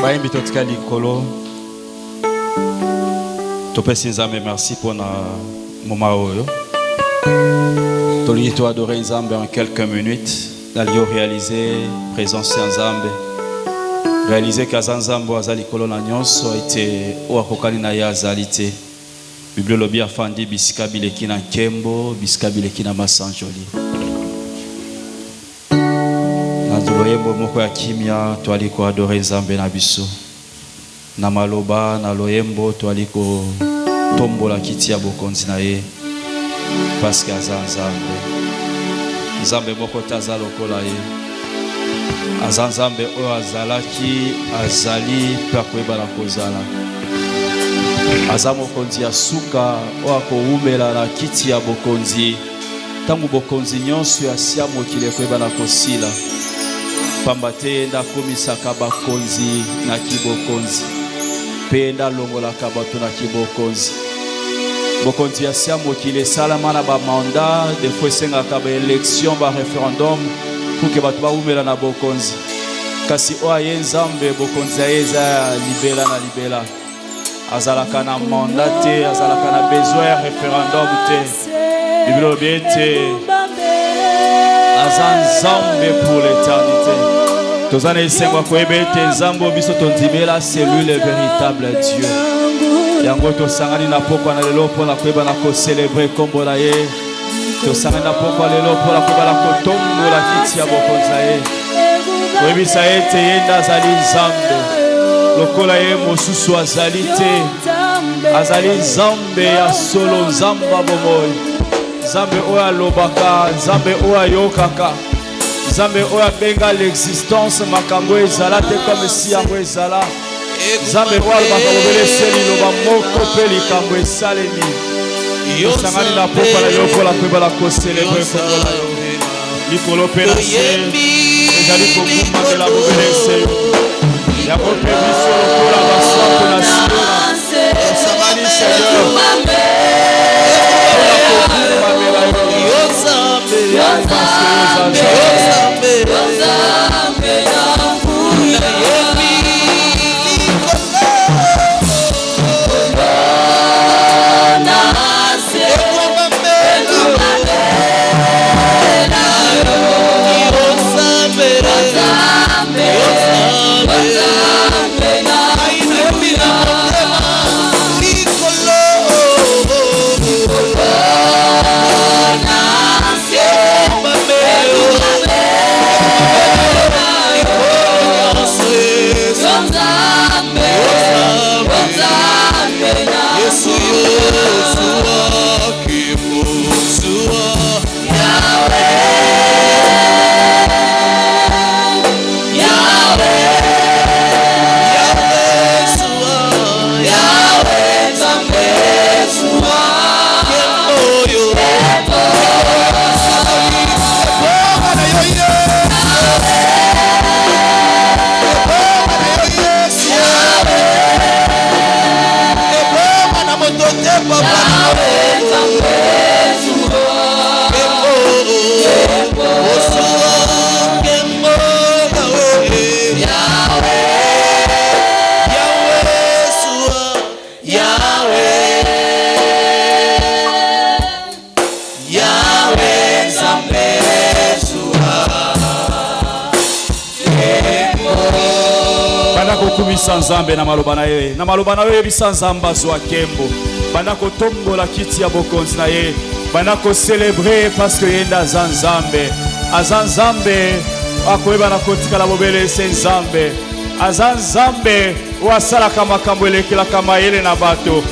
Baimbi totika likolo. Topesi Nzambe merci pour na moment oyo. Toli to adorer Nzambe en quelques minutes. Dalio réaliser présence Nzambe. Réaliser que Nzambe azali likolo na nyonso ete o akokani na ya azalité. Bible lobi afandi bisika bileki na nkembo, bisika bileki na masanjoli. Loyembo moko ya kimia twali ko adorer Nzambe na biso na maloba na loyembo twali ko tombola kiti ya bokonzi na ye parce que Nzambe Nzambe moko taza lokola ye Nzambe oyo azalaki azali pe akoyebana kozala aza mokonzi ya suka oyo akoumela na kiti ya bokonzi ntango bokonzi nyonso ya sia mokili ekoyebana kosila pambate nda komisaka bakonzi na kibokonzi pe nda longolaka bato na kibokonzi bokonzi ya sia mokili esalama na bamanda des fois esengaka baélection baréférendum pour ke bato baumela na bokonzi kasi oyo aye Nzambe bokonzi ya ye eza ya libela na libela azalaka na manda te azalaka na besoin ya référendum te Bible lobi ete aza Nzambe pour l'éternité. Tozana esengo koyeba ete Nzambe biso tondimela cellule véritable Dieu. Yango tosangani na pokwa na lelo mpona koyeba na kocélébrer kombo na ye. Tosangani na pokwa lelo mpona koyeba na kotombola kiti ya bokonzi na ye. Koyebisa ete ye nde azali Nzambe lokola ye mosusu azali te. Azali Nzambe ya solo, Nzambe bomoi, Nzambe oyo alobaka, Nzambe oyo ayokaka, Nzambe oyo abenga l'existence makambo ezala te comme si yango ezala. Nzambe oyo alobaka kobeleseli liloba moko mpe likambo esalemi. Tosangani na pokwa na yo mpola koyebala kocelebre kombo na yo. Likolo mpe na se ezali kokumamela bobelese yo. Yango mpe biso lokola basantu na siona. Tosangani Seigneur kumisa Nzambe na maloba na ye. Na maloba na ye bisa Nzamba zwa kembo. Bana ko tombola kiti ya bokonzi na ye. Bana ko célébrer parce que yenda Nzambe. Nzambe akoyeba na kotika la bobele se Nzambe. Nzambe wasala kama kambo elekela kama yele na bato.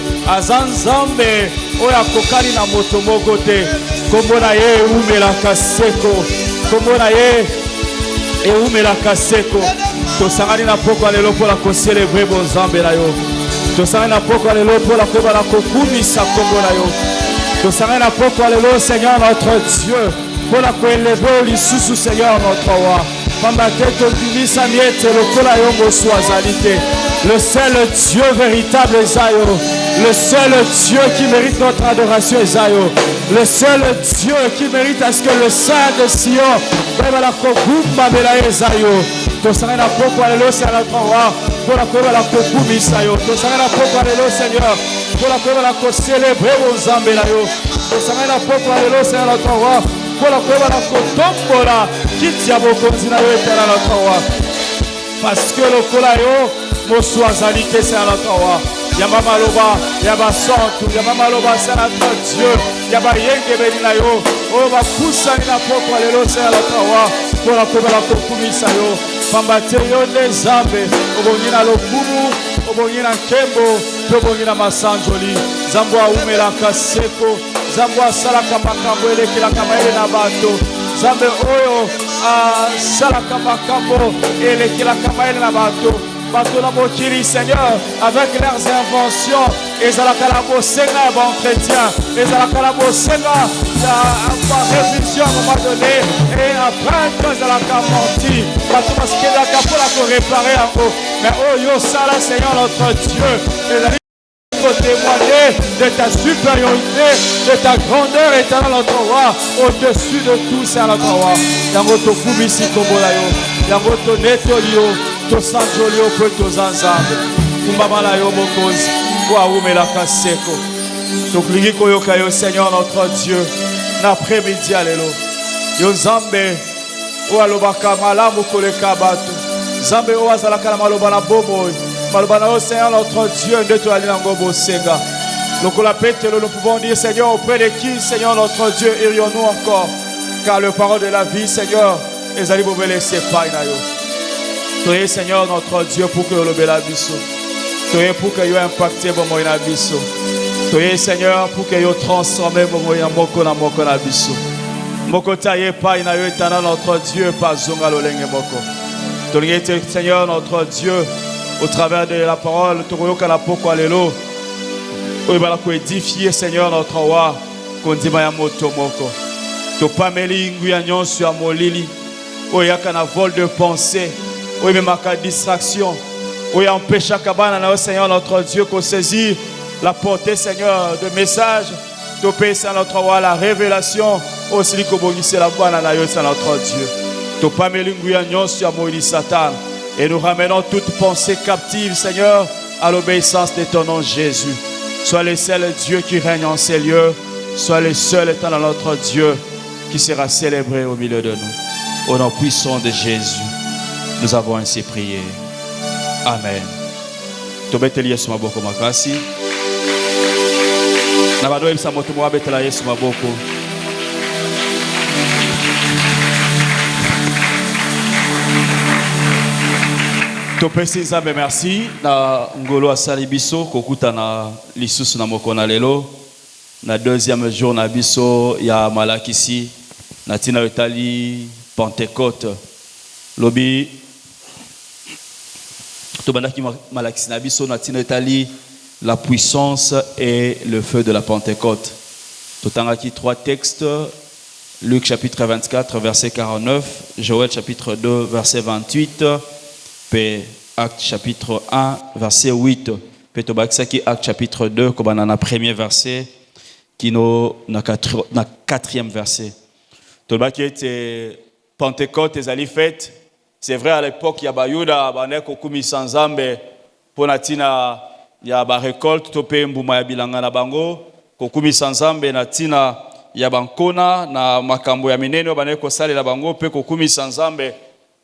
Nzambe oya kokali na moto moko te. Kombo na ye umela kaseko. Kombo na ye umela kaseko. Tosangani na pokwa lelo pola ko célébrer bon Nzambe na yo. Tosangani na pokwa lelo pola ko bala ko kumisa kombo na yo. Tosangani na pokwa lelo Seigneur notre Dieu pola ko élever lisusu Seigneur notre roi. Pamba te tondimisa miete lokola yo mosu azali te. Le seul Dieu véritable Esaïo. Le seul Dieu qui mérite notre adoration Esaïo. Le seul Dieu qui mérite à ce que le Saint de Sion va la kokumba mela Esaïo. Tosanga na poko alelo c'est notre roi. Pour la koba la kokumi Esaïo. Tosanga na poko alelo Seigneur. Pour la koba la ko célébrer vos zambela yo. Tosanga na poko alelo c'est notre roi. Pour la koba la ko tombola kitia bokonzi na yo etala notre roi. Parce que le kola yo Mosu azali te c'est notre roi. Yaba maloba, yaba santu, yaba maloba c'est notre Dieu. Yaba yenge benina yo. O ba kusani na poko alelo c'est notre roi. Pour la koba la kokumisa yo. Pambate yo les zambe. Obongina lokumu, obongina kembo, obongina masanjoli. Zambwa umela kaseko. Zambwa salaka makambo elekila kamaele na bato. Zambe oyo salaka makambo elekila kamaele na bato. Bato la mokiri Seigneur avec leurs inventions. Ezalaka la bosenga ba entretien. Ezalaka la bosenga par révision à un moment donné. Et après quand ezalaka menti. Bato maskelaka pour la réparer en haut. Mais oh yo sala Seigneur notre Dieu. Témoigner de ta supériorité, de ta grandeur éternelle notre roi, au-dessus de tout c'est notre roi. Yango to kubisi kombola yo, yango to netolio, to sanjolio pe to zanzambe. Kumbabala yo mokozi, kwa umela kaseko. To kligi koyoka yo Seigneur notre Dieu, n'après-midi alelo. Yo zambe, o alobaka malamu koleka batu. Zambe o azalaka na maloba na bobo. Malobana Seigneur notre Dieu, de toi l'angobo sega. Nous pouvons dire Seigneur auprès de qui Seigneur notre Dieu irions-nous encore, car le parole de la vie Seigneur les allez vous laisser pas inayo. Toi Seigneur notre Dieu pour que le bela biso. Toi pour que yo impacté bon moyen biso. Toi Seigneur pour que yo transformé bon moyen moko na biso. Moko taye pas inayo éternel notre Dieu pas zonga lolenge moko. Toi Seigneur notre Dieu au travers de la parole, tu vois que la poko alelo, tu vas la édifier Seigneur notre roi, qu'on dit ma moto moko. Tu pas mêler nguyanyon sur molili, ou y a qu'un vol de pensée, ou même à distraction, ou y a empêché kabana na Seigneur notre Dieu qu'on saisit la portée Seigneur de message, tu payes Seigneur notre roi la révélation, aussi que bonissé la bana na yo Seigneur notre Dieu. Tu pas mêler nguyanyon sur molili Satan. Et nous ramenons toute pensée captive, Seigneur, à l'obéissance de ton nom, Jésus. Sois le seul Dieu qui règne en ces lieux. Sois le seul étant dans notre Dieu qui sera célébré au milieu de nous. Au nom puissant de Jésus, nous avons ainsi prié. Amen. Tobeteli Yesu maboko makasi. Nabado ebisa moto mo abetela Yesu maboko. Topesi Nzambe merci na ngolo asali biso kokuta na lisusu na mokona lelo na deuxième jour na biso ya malakisi na tina etali Pentecôte lobi to bandaki malakisi na biso na tina etali la puissance et le feu de la Pentecôte. Totangaki trois textes, Luc chapitre 24 verset 49, Joël chapitre 2 verset 28. Acte chapitre 1 verset 8 Petobakisaki Acte chapitre 2 comme na premier verset qui na quatrième verset. Tobaki était Pentecôte ezali fête. C'est vrai à l'époque il y a bayuda baneko kumi sanzambe pona tina ya ba récolte topé mbuma ya bilanga na bango kokumi sanzambe na tina ya bankona na makambo ya minene baneko sale la bango pe kokumi sanzambe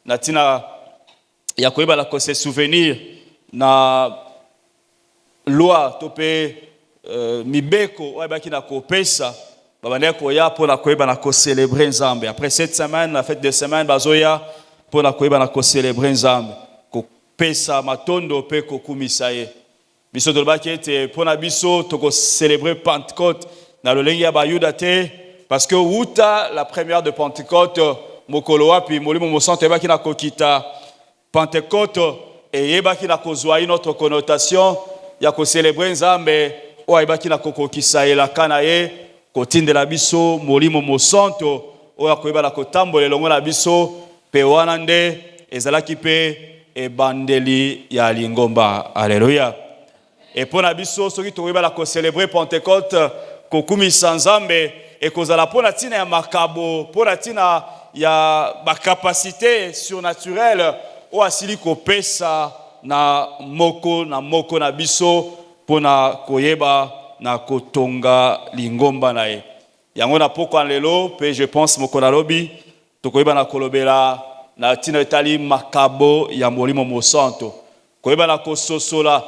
na tina ya koyeba la ko se souvenir na loi topé mibeko oybaki na kopesa babandeko ya pour la koyeba na ko célébrer Nzambe. Après cette semaine la fête de semaine bazoya pour la koyeba na ko célébrer Nzambe ko pesa matondo pe ko kumisa ye biso tolbaki ete pona biso to ko célébrer Pentecôte na lolengi ya bayuda te parce que uta la première de Pentecôte mokolo wapi molimo mosante baki na kokita Pentecôte et yebaki na kozwa une autre connotation ya ko célébrer Nzambe o yebaki na kokokisa elaka na ye kotindela biso molimo mosanto o yakoyeba na kotambola longo na biso pe wana nde ezalaki pe et bandeli ya lingomba. Alléluia. Et pour la biso ceux qui toyeba la célébrer Pentecôte kokumi sanzambe et kozala pour la tina ya makabo pour la tina ya ba capacité surnaturelle o asili ko pesa na moko na biso pona koyeba na kotonga lingomba na ye. Yango na poko lelo pe je pense moko na lobi to koyeba na kolobela na tina etali makabo ya molimo mosanto. Koyeba na kososola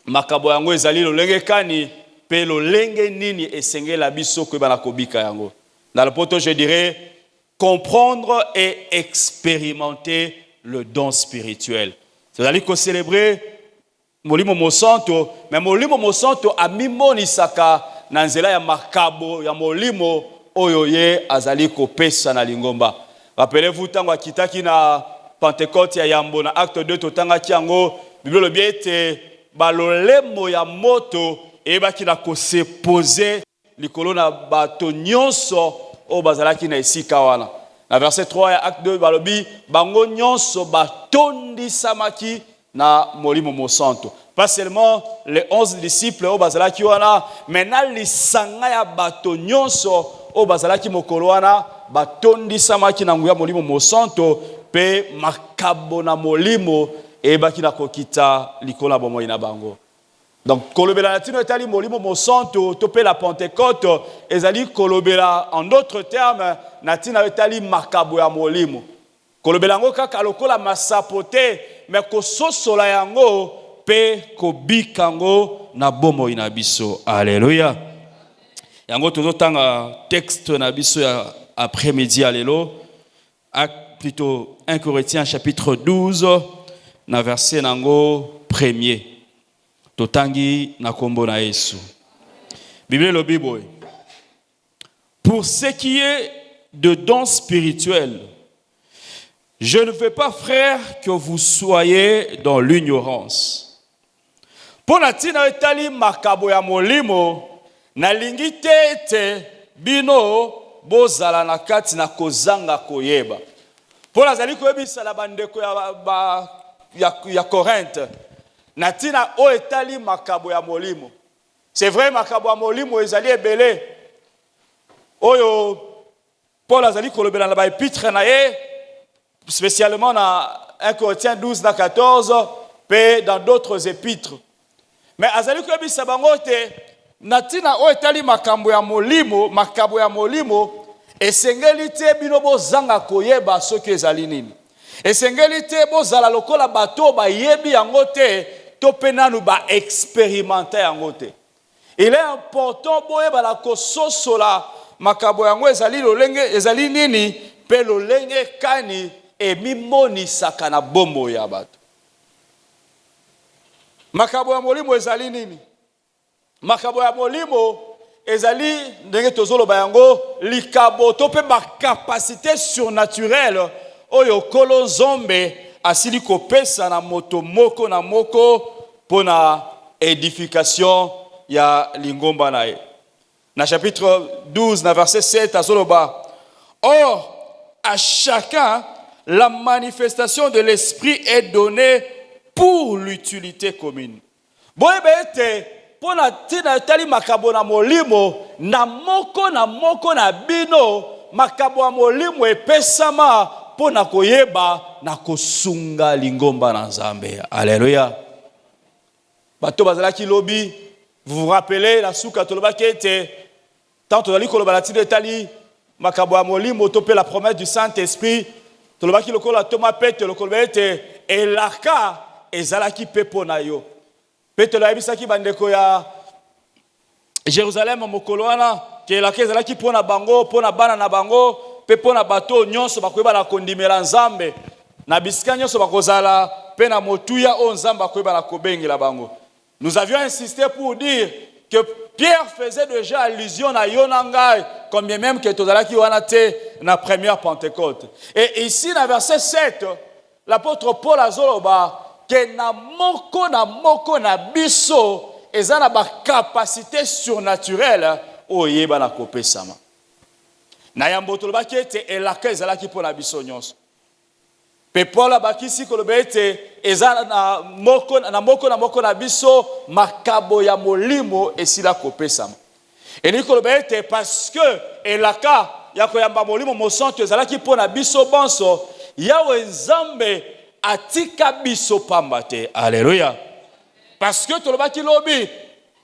makabo yango ezali lolenge kani pe lolenge nini esengela biso koyeba na kobika yango. Dans le poto je dirais comprendre et expérimenter le don spirituel. C'est-à-dire que célébrer molimo mosanto, mais molimo mosanto a mimonisaka na nzela ya makabo ya molimo oyo ye azali kopesa na lingomba. Rappelez-vous tango akitaki na Pentecôte ya Yambo na acte 2 totanga kiango Bible lobi ete balolemo ya moto ebaki na ko se poser likolo na bato nyonso o bazalaki na esika wana. Na verset 3 ya acte 2 balobi bango nyonso batondi samaki na molimo mosanto. Pas seulement les 11 disciples au bazalaki wana, mais na lisanga ya bato nyonso au bazalaki mokolo wana batondi samaki na nguya molimo mosanto pe makabo na molimo ebaki na kokita likola bomoi na bango. Donc kolobela latino etali molimo mosanto to pe la Pentecôte ezali kolobela en d'autres termes natina etali makabo ya molimo. Kolobela ngo kaka lokola masapote mais kososola yango pe kobikango na bomoi na biso. Alléluia. Yango tozotanga texte na biso ya après-midi alelo plutôt 1 Corinthiens chapitre 12 na verset nango premier. Totangi na kombo na Yesu. Bible le Bible. Pour ce qui est de dons spirituels, je ne veux pas, frère, que vous soyez dans l'ignorance. Pour la tina etali makabo ya molimo, na lingite ete bino bozala na kati na kozanga koyeba. Pour la zali koyebisa la bandeko ya Corinthe, na tina o etali makabo ya molimo. C'est vrai makabo ya molimo ezali ebele. Oyo Paul azali kolobela na ba épître na ye, spécialement dans 1 Corinthiens 12 na 14 et dans d'autres épîtres. Mais azali koyebisa bango te natina o etali makabo ya molimo esengeli te bino bozanga koyeba soki ezali nini. Esengeli te bozala lokola bato bayebi yango te to pe nanu ba expérimenter yango te. Il est important boyeba la kososola makabo yango ezali lolenge ezali nini pe lolenge kani e mimonisaka na bombo ya bato. Makabo ya molimo ezali nini? Makabo ya molimo ezali ndenge tozoloba yango likabo to pe ba capacité surnaturelle oyo kolo nzombe asili kopesa na moto moko na moko pona édification ya lingomba na ye. Na chapitre 12 na verset 7 azoloba or à chacun la manifestation de l'esprit est donnée pour l'utilité commune. Boyebe ete pona tina tali makabo na molimo na moko na bino makabo ya molimo epesama pona koyeba na kosunga lingomba na Nzambe. Alléluia. Bato bazalaki lobi, vous vous rappelez la souka tolobaki ete tant tozali koloba na tina etali makabo ya molimo to pe la promesse du Saint-Esprit tolobaki lokola Thomas Petro lokoloba ete elaka ezalaki pepo na yo. Petro ayebisaki bandeko ya Jérusalem mokolo wana ke elaka ezalaki pona bango pona bana na bango pe pona bato nyonso bakoyeba na kondimela Nzambe na bisika nyonso bakozala pe na motuya o Nzambe akoyeba na kobengela bango. Nous avions insisté pour dire que Pierre faisait déjà allusion à Yonangai, comme bien même que tozalaki wana te na première Pentecôte. Et ici dans verset 7, l'apôtre Paul azoloba que na moko na biso ezana ba capacité surnaturelle oyeba na kopesama. Na yambo tolobaki ete elaka ezalaki pona biso nyonso. Pe Paul abakisi koloba ete eza na moko na biso makabo ya molimo esila kopesama. Et koloba ete parce que elaka ya koyamba molimo mosantu ezalaki mpo na biso bonso, Yawe Nzambe atika biso pamba te. Alléluia. Parce que tolobaki lobi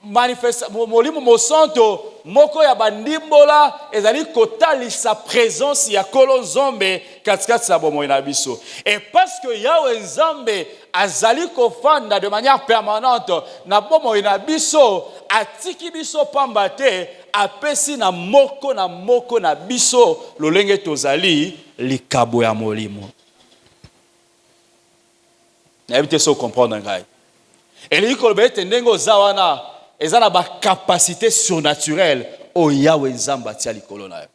manifeste molimo mosanto moko ya bandimbola ezali kotali sa présence ya Kolo Nzambe katikati sa bomoi na biso. Et parce que Yawe Nzambe azali kofanda de manière permanente na bomoi na biso, atiki biso pamba te, apesi na moko na biso lolenge tozali likabo ya molimo. Na ebite so comprendre ngai. Eli koloba ete ndenge ozawana ezana ba capacité surnaturelle o Yawe Nzambe atia likolo na yo.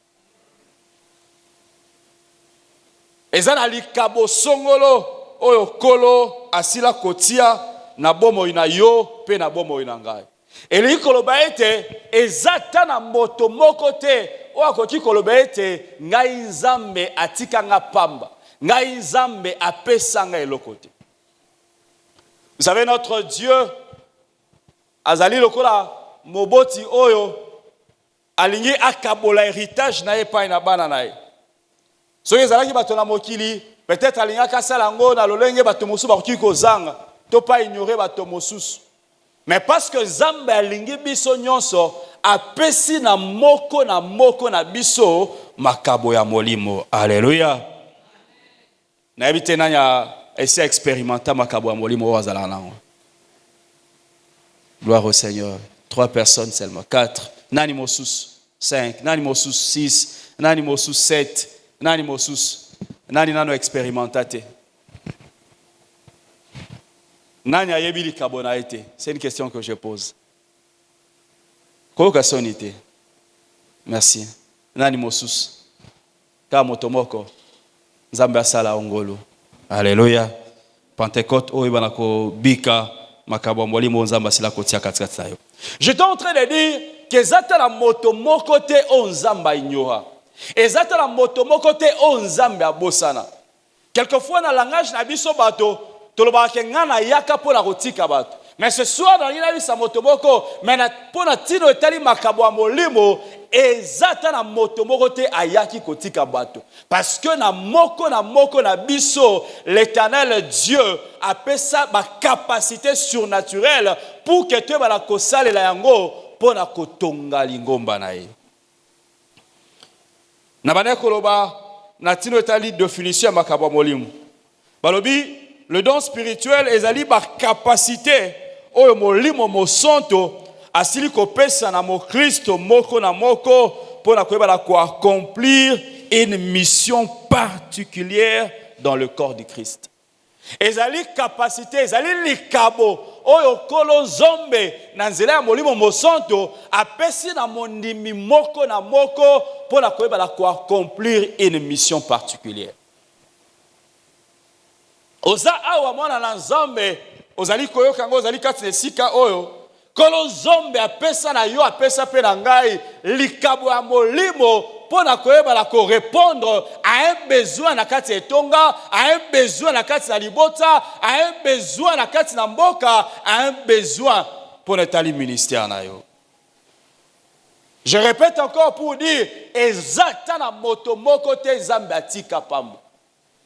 Ezana likabo songolo oyo Kolo asila kotia na bomoi na yo pe na bomoi na ngai. Eli koloba ete ezata na moto moko te o akoki koloba ete ngai Nzambe atika nga pamba, ngai Nzambe apesa nga eloko te. Vous savez, notre Dieu azali lokola moboti oyo alingi akabola héritage na epai na bana na ye. Soki ezalaki bato na mokili, peut-être alingi kasala ngo na lolenge bato mosusu bakoki kozanga to pa ignorer bato mosusu. Mais parce que Nzambe alingi biso nyonso, apesi na moko na biso makabo ya molimo. Alléluia. Na ebite nanya essayer expérimenter makabo ya molimo wazala nango. Gloire au Seigneur. 3 personnes seulement. 4. Nani mosus. 5. Nani mosus. 6. Nani mosus. 7. Nani mosus. Nani nano expérimentate. Nani ayebi likabo na ete. C'est une question que je pose. Koka sonite. Merci. Nani mosus. Ka motomoko. Nzambe asala ongolo. Alléluia. Pentecôte oyo banako bika makabo molimo Nzambe asila kotia katikati na yo. J'étais en train de dire que zata la moto moko te o Nzambe ignora. Et zata la moto moko te o Nzambe abosana. Quelquefois dans le langage na biso bato tolobaka ngana yaka pona kotika bato. Mais ce soir dans l'ina sa moto moko mena pona tino etali makabo ya molimo ezata na moto moko te ayaki kotika bato. Parce que na moko na biso l'Éternel Dieu a pesa ba capacité surnaturelle pour que tu bala kosale la yango pona kotonga lingomba na ye. Na bana koloba na tino etali définition makabo ya molimo. Balobi le don spirituel ezali ba capacité oyo molimo mosanto asili kopesa na mo Kristo moko na moko pona koyeba ko accomplir une mission particulière dans le corps du Christ. Ezali capacité, ezali likabo oyo Kolo Nzambe na nzela ya molimo mosanto apesi na mondimi moko na moko pona koyeba ko accomplir une mission particulière. Oza awa mwana na Nzambe ozali koyoka ngo ozali kati na esika oyo Kolo Nzambe apesa na yo apesa pe na ngai likabo ya molimo pona koyeba ko répondre à un besoin na kati etonga, à un besoin na kati na libota, à un besoin na kati na mboka, à un besoin pona tali ministère na yo. Je répète encore pour dire ezata na moto moko te Nzambe atika pamba.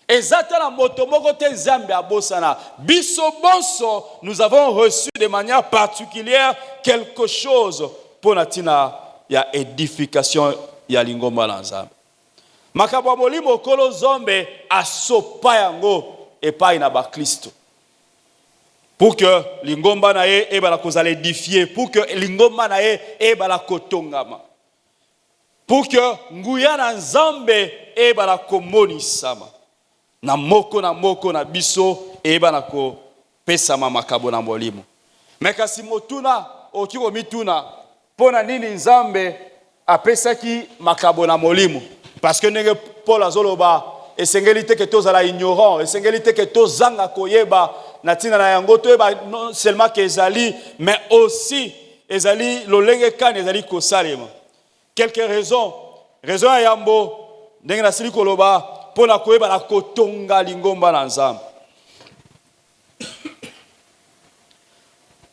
Ezata moto moko te Nzambe abosana. Biso bonso, nous avons reçu de manière particulière quelque chose pour natina ya édification ya lingomba na Nzambe. Makabo molimo Kolo Nzambe asopa yango epai na ba Kristo. Pour que lingomba na ye ebala kozala édifier, pour que lingomba na ye ebala kotongama. Pour que nguya na Nzambe ebala komonisama. Na moko na biso eba na ko pesa makabo na molimo. Mekasi motuna okiko mituna pona nini Nzambe apesaki makabo na molimo. Parce que ndenge Paul azoloba esengeli te ke tozala ignorant, esengeli te ke tozanga koyeba na tina na yango toyeba non seulement que ezali mais aussi ezali lolenge kan ezali kosalema. Quelques raisons ya yambo ndenge na sili koloba pour na koyeba la kotonga lingomba na nzambe.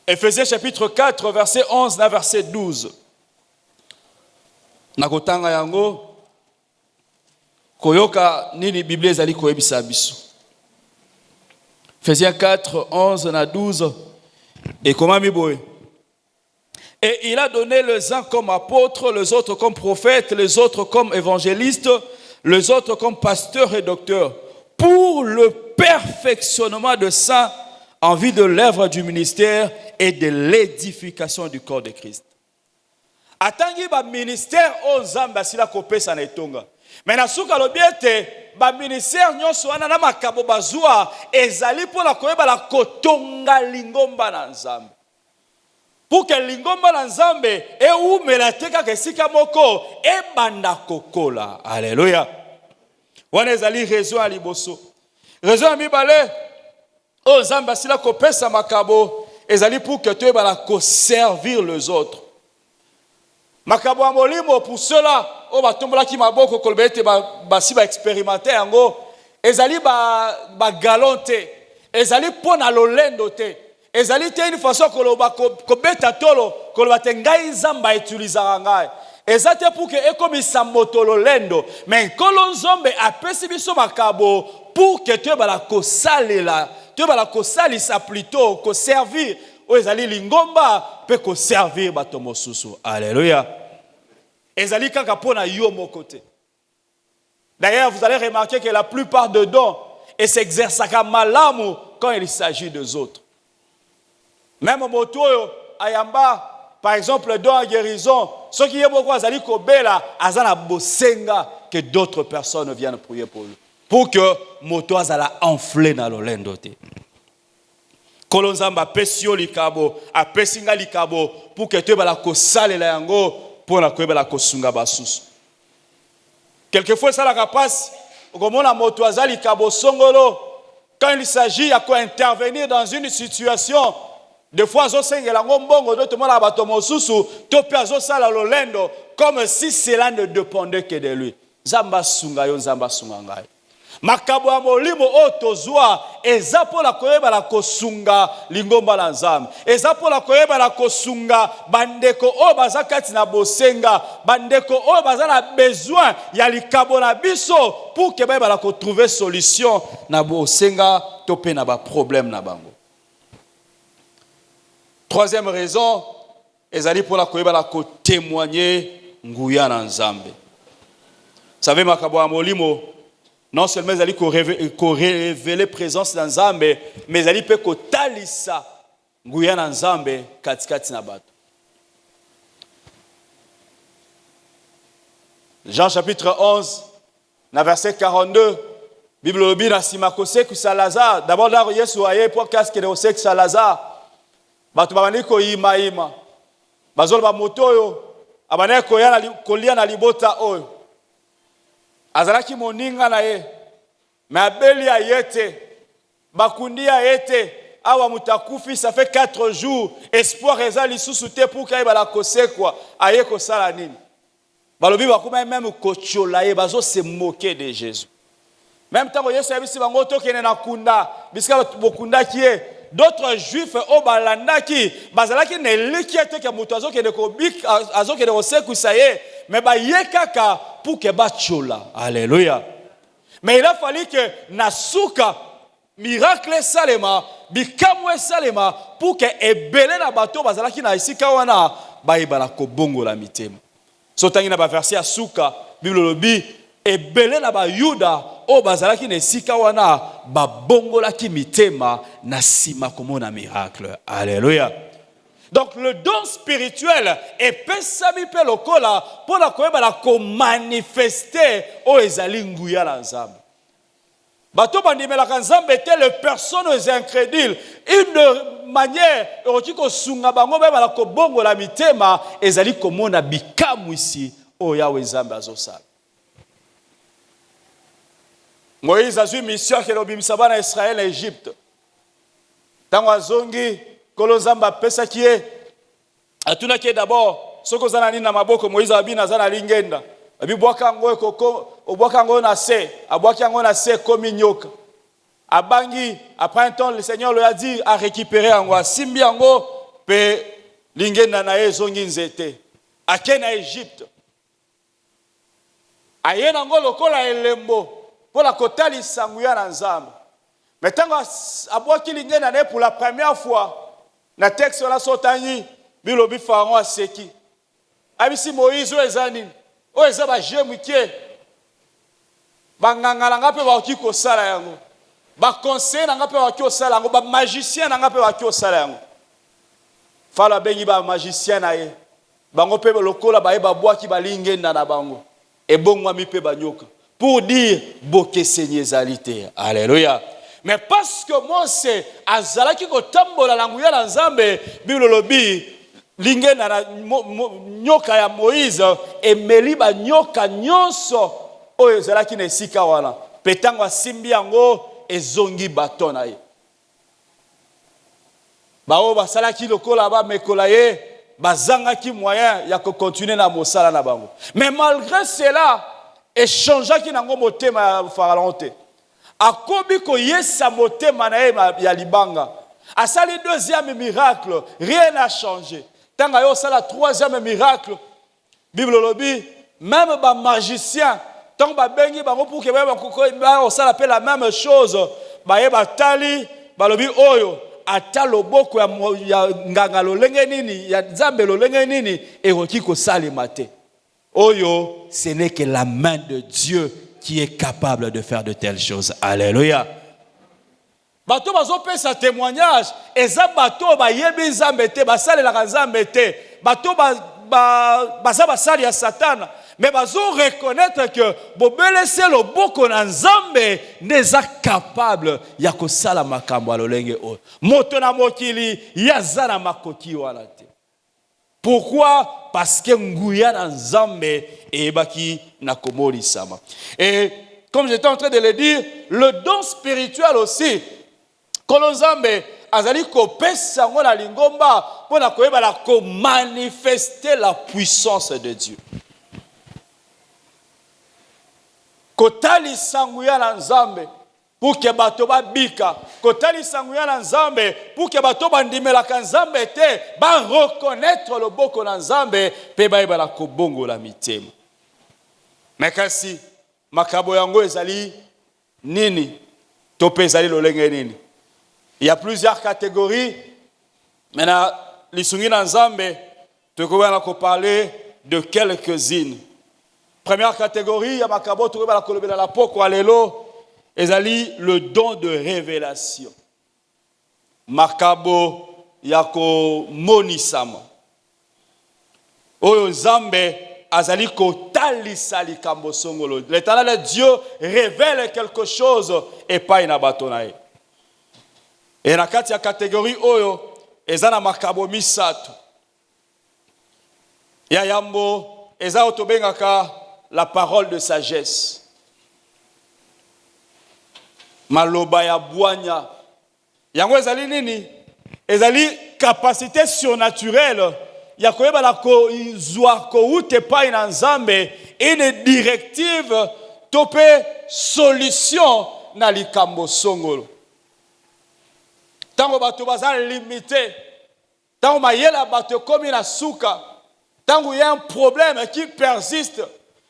Ephésiens chapitre 4, verset 11 na verset 12. Nakotanga yango koyoka nini Bible ezali koyebisa biso. Ephésiens 4, 11 na 12. Et comment miboye? Et il a donné les uns comme apôtres, les autres comme prophètes, les autres comme évangélistes, les autres comme pasteurs et docteurs, pour le perfectionnement de saints en vue de l'œuvre du ministère et de l'édification du corps de Christ. Atangi ba ministère o nzamba sila kopesa na etonga. Mais na suka lobiete ba ministère nyonso wana na makabo bazua ezali pour la koyeba la kotonga lingomba na nzambe. Pour que lingomba na nzambe e umela teka kesika moko e banda kokola. Alléluia. Wana ezali raison à liboso. Raison à mibale o nzamba sila kopesa makabo ezali pour que tu bala ko servir les autres. Makabo amolimo pour cela o batombola ki maboko kolbete ba si ba expérimenter yango ezali ba galonte ezali pona lolendo te ezali te une façon koloba ko beta tolo koloba te ngai nzamba utilizaka ngai ezate pour que ekomisa moto lolendo mais kolo nzombe apesi biso makabo pour que tu bala ko salela tu bala ko salisa plutôt ko servir o ezali lingomba pe ko servir bato mosusu. Alléluia. Ezali kaka pona yo mon côté. D'ailleurs, vous allez remarquer que la plupart de dons et s'exercent à malamu quand il s'agit des autres. Même au moto ayamba, par exemple, le don à guérison, ceux qui aiment beaucoup azali kobela, azana bosenga que d'autres personnes viennent prier pour lui. Pour que moto azala enflé na lolendo te. Kolonzamba pesio likabo, apesinga likabo pour que tu bala ko salela yango. Pour la koyeba la kosunga basusu. Quelquefois ça la capace comme on a moto azali kabo songolo quand il s'agit à quoi intervenir dans une situation des fois zo sengela ngombongo d'autres monde la bato mosusu to pe azo sala lolendo comme si cela ne dépendait que de lui. Zamba sunga yo zamba sunga ngai. Makabo ya molimo o tozwa eza po la koyeba la kosunga lingomba la nzambe eza po la koyeba la kosunga bandeko o baza kati na bosenga bandeko o baza na besoin ya likabo na biso pour que ba la ko trouver solution na bosenga to pe na ba problème na bango. Troisième raison ezali pour la koyeba la ko témoigner nguya na nzambe. Savez makabo ya molimo non seulement ils allaient révéler présence dans Nzambe, mais ils allaient peut kotalisa nguya na Nzambe katikati na bato. Jean chapitre 11, na verset 42, Bible lobi na simakose kusa Lazare. D'abord là Yesu aye pour qu'est-ce que c'est que Lazare. Bato babandi ko ima. Bazol ba motoyo, abane ko ya kolia na libota oyo. Azalaki moninga na ye mais abeli ayete bakundi ayete awa mutakufi ça fait 4 jours espoir ezali susute pour kay bala kosekwa aye ko sala nini balobi bakuma même kochola ye bazo se moquer de Jésus même temps Yesu abisi bango tokene na kunda bisika bokunda kié d'autres juifs au balandaki bazalaki ne likiete ke muto azokene ko bik azokene ko sekusa ye mais ba yekaka pour que bachola. Alléluia. Mais il a fallu que nasuka miracle salema bikamwe salema pour que ebele na bato bazalaki na isika wana baibala ko bongo la mitema. Sotangi na ba verset asuka Bible lobi ebele na ba Yuda o bazalaki na isika wana ba bongo la ki mitema na sima komona miracle. Alléluia. Donc le don spirituel est pesami pe lokola pour la koyeba la ko manifester o ezali nguya la nzambe. Bato bandimela ka nzambe te le personnes incrédules une manière erotiko sunga bango ba la ko bongo la mitema ezali komona bikamu ici o yawe nzambe azosala. Moïse a eu mission ke lobimisa bana Israël na Égypte. Tango azongi Kolozamba pesa kie atuna kie d'abord soko zana nini na maboko Moïse abina zana lingenda Abi boaka ngo ekoko, oboaka ngo na se, aboaka ngo na se komi nyoka. Abangi, après un temps, le Seigneur lui a dit à récupérer en moi. Simbi ango, pe lingena na ezongi nzete. Ake na Égypte. Aye nango lokola elembo, pour la kotali sanguya na nzambe. Mais tant aboaki lingena na pour la première fois, na texte la sotangi, bilobi Pharaon a seki. Abisi Moïse o ezani, o ezaba jemukie. Banganga nga pe ba ko sala yango. Ba conseil nga pe ba ko sala yango, ba magicien nga pe ba ko sala yango. Fala bengi ba magicien na ye. Bango pe lokola ba e ba boaki ba lingenda na bango. Et bon mi pe ba nyoka. Pour dire boke seignezalité. Alléluia. Mais parce que Mose azalaki ko tambola na nguya na Nzambe, Bible lobi lingenda na nyoka ya Moïse emeli ba nyoka nyonso oyo ezalaki na esika wana. Petango asimbi yango ezongi bato na ye. Bao basalaki lokola ba mekola ye, bazangaki moyen ya ko continuer na mosala na bango. Mais malgré cela, échangeaki nango motema ya Pharaon te. Akobi ko yesa motema na ye ya libanga. Asali deuxième miracle, rien n'a changé. Tanga yo sala troisième miracle, Bible lobi, même ba magicien, tant ba bengi bango pour que ba on sala la même chose, ba ye batali, ba lobi oyo ata loboko ya nganga lolenge nini, ya Nzambe lolenge nini, eroki ko salima te. Oyo, ce n'est que la main de Dieu qui est capable de faire de telles choses. Alléluia. Bato bazo pesa témoignage, eza bato ba yebi Nzambe te, ba sale la Nzambe te, bato ba sali ya Satan, mais bazo reconnaître que bobele se loboko na Nzambe neza capable ya ko sala makambo alolenge o. Moto na mokili yaza na makoki wana te. Pourquoi? Parce que nguya na Nzambe ebaki na komori sama. Et comme j'étais en train de le dire, le don spirituel aussi, Kolonzambe azali ko pesa ngo na lingomba pona koyeba la ko manifester la puissance de Dieu. Kotali sanguya na Nzambe pour que bato ba bika, kotali sanguya na Nzambe pour que bato bandimela ka Nzambe te, ba reconnaître le boko na Nzambe pe ba la ko bongo la mitema. Mais kasi makabo yango ezali nini? Tope ezali lolenge nini? Il y a plusieurs catégories. Maintenant, l'Isungi Nzambe, tu peux parler de quelques-unes. Première catégorie, il y a Makabo, tu peux parler de la poko alelo, ezali le don de révélation. Makabo, yako monisama. Oyo Nzambe, azali ko talisa likambo songolo. L'Éternel Dieu révèle quelque chose et pas une abatonae. Et na kati ya catégorie oyo ezana makabo misato. Ya yambo eza otobengaka la parole de sagesse. Maloba ya bwanya. Yango ezali nini? Ezali capacité surnaturelle ya koyeba la ko izwa ko ute pa ina Nzambe une directive tope solution na likambo songolo. Tango bato bazal limité, tango mayela bato komi na suka, tango il y a un problème qui persiste,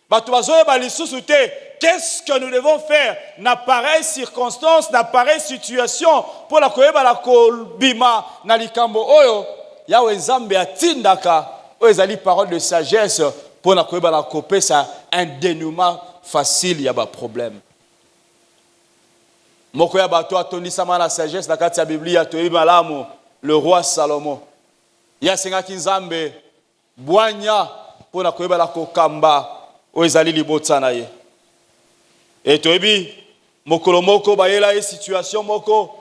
bato bazoye balisusu te, qu'est-ce que nous devons faire na pareille circonstance, na pareille situation pour la koyeba la kolbima na likambo oyo, yawe Nzambe atindaka oyo ezali parole de sagesse pour la koyeba la kopesa un dénouement facile ya ba problème. Moko ya bato atondisama na sagesse na kati ya Biblia toyebi malamu le roi Salomon. Ya sengaki Nzambe bwanya pona koyeba la kokamba o ezali libota na ye. Et toyebi mokolo moko bayela ye situation moko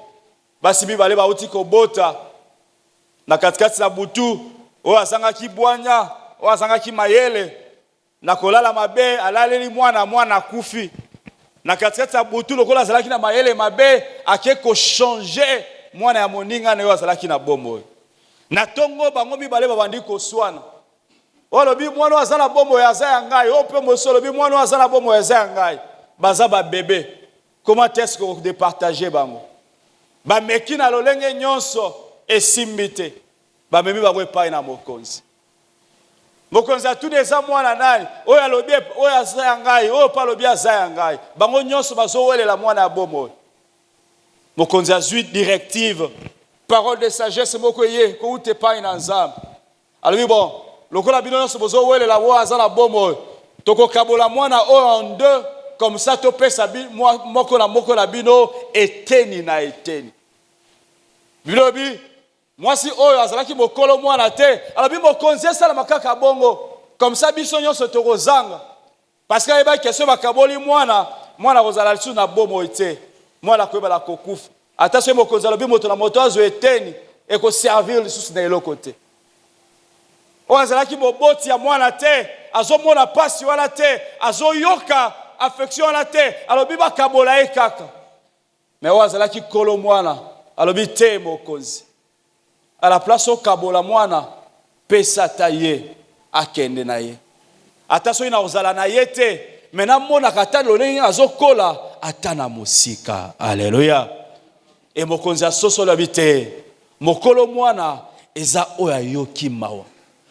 basibi bale bauti ko bota na katikati na butu o asangaki bwanya o asangaki mayele na kolala mabe alaleli mwana kufi. Na katikati ya butu lokola azalaki na mayele mabe ake ko changer mwana ya moninga na yo azalaki na bombo. Na tongo bango mibale babandi ko swana. O lobi mwana azala bombo ya ngai, o pe moso lobi mwana azala bombo ya ngai. Baza ba bébé. Comment est-ce que vous départagez bango? Ba mekina lolenge nyonso esimbite. Ba memi ba kwepa na mokonzi. Mokonzi atu deza mwana nani? Oyo alobi oyo azaya ngai, oyo pa lobi azaya ngai. Bango nyonso bazowelela mwana ya bombo. Mokonzi azui directive, parole de sagesse moko ye ko ute pa na nzambe. Alobi bon, lokola bino nyonso bozowelela wo azala bombo. Toko kabola mwana oyo en deux. Comme ça, tu peux savoir, moko na bino, eteni na eteni. Bilobi, moi si oyo azalaki mokolo mwana te, alabi mokonzi sala makaka bongo. Comme ça, biso nyonso tokozanga. Parce que eba question bakaboli mwana kozala lisu na bomo ete. Mwana koyeba la kokufa. Attention mokonzi alabi moto na moto azo eteni et ko servir lisu na eloko te. Oyo azalaki moboti ya mwana te, azo mona pasi wana te, azo yoka affection la te, alobi ba kabola e kaka. Mais wazala ki kolo mwana, alobi te mokonzi. À la place o kabola mwana, pesa ta ye, akende na ye. Attention ina ozala na ye te, mena mona kata lolengi azo kola, atana musika. Alléluia. Et mokonzi asoso lobi te, mokolo mwana, eza oya yoki mawa.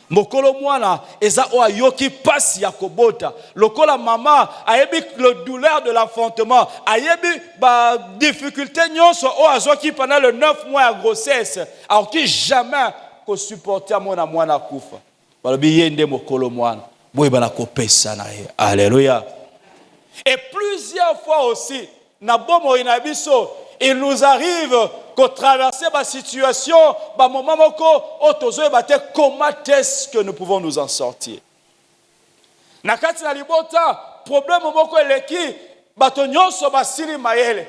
Mokolo mwana eza o ayoki pasi ya kobota lokola mama ayebi le douleur de l'enfantement ayebi ba difficulté nyonso o azoki pendant le 9 mois de grossesse alors qui jamais ko supporter mwana kufa balobi yende mokolo mwana boye bana kopesa na ye. Alléluia. Et plusieurs fois aussi na bomo ina biso il nous arrive qu'au traverser ma situation, bah moment moko otozo bate comment est-ce que nous pouvons nous en sortir. Nakati na libota problème moko eleki bato nyonso basili mayele.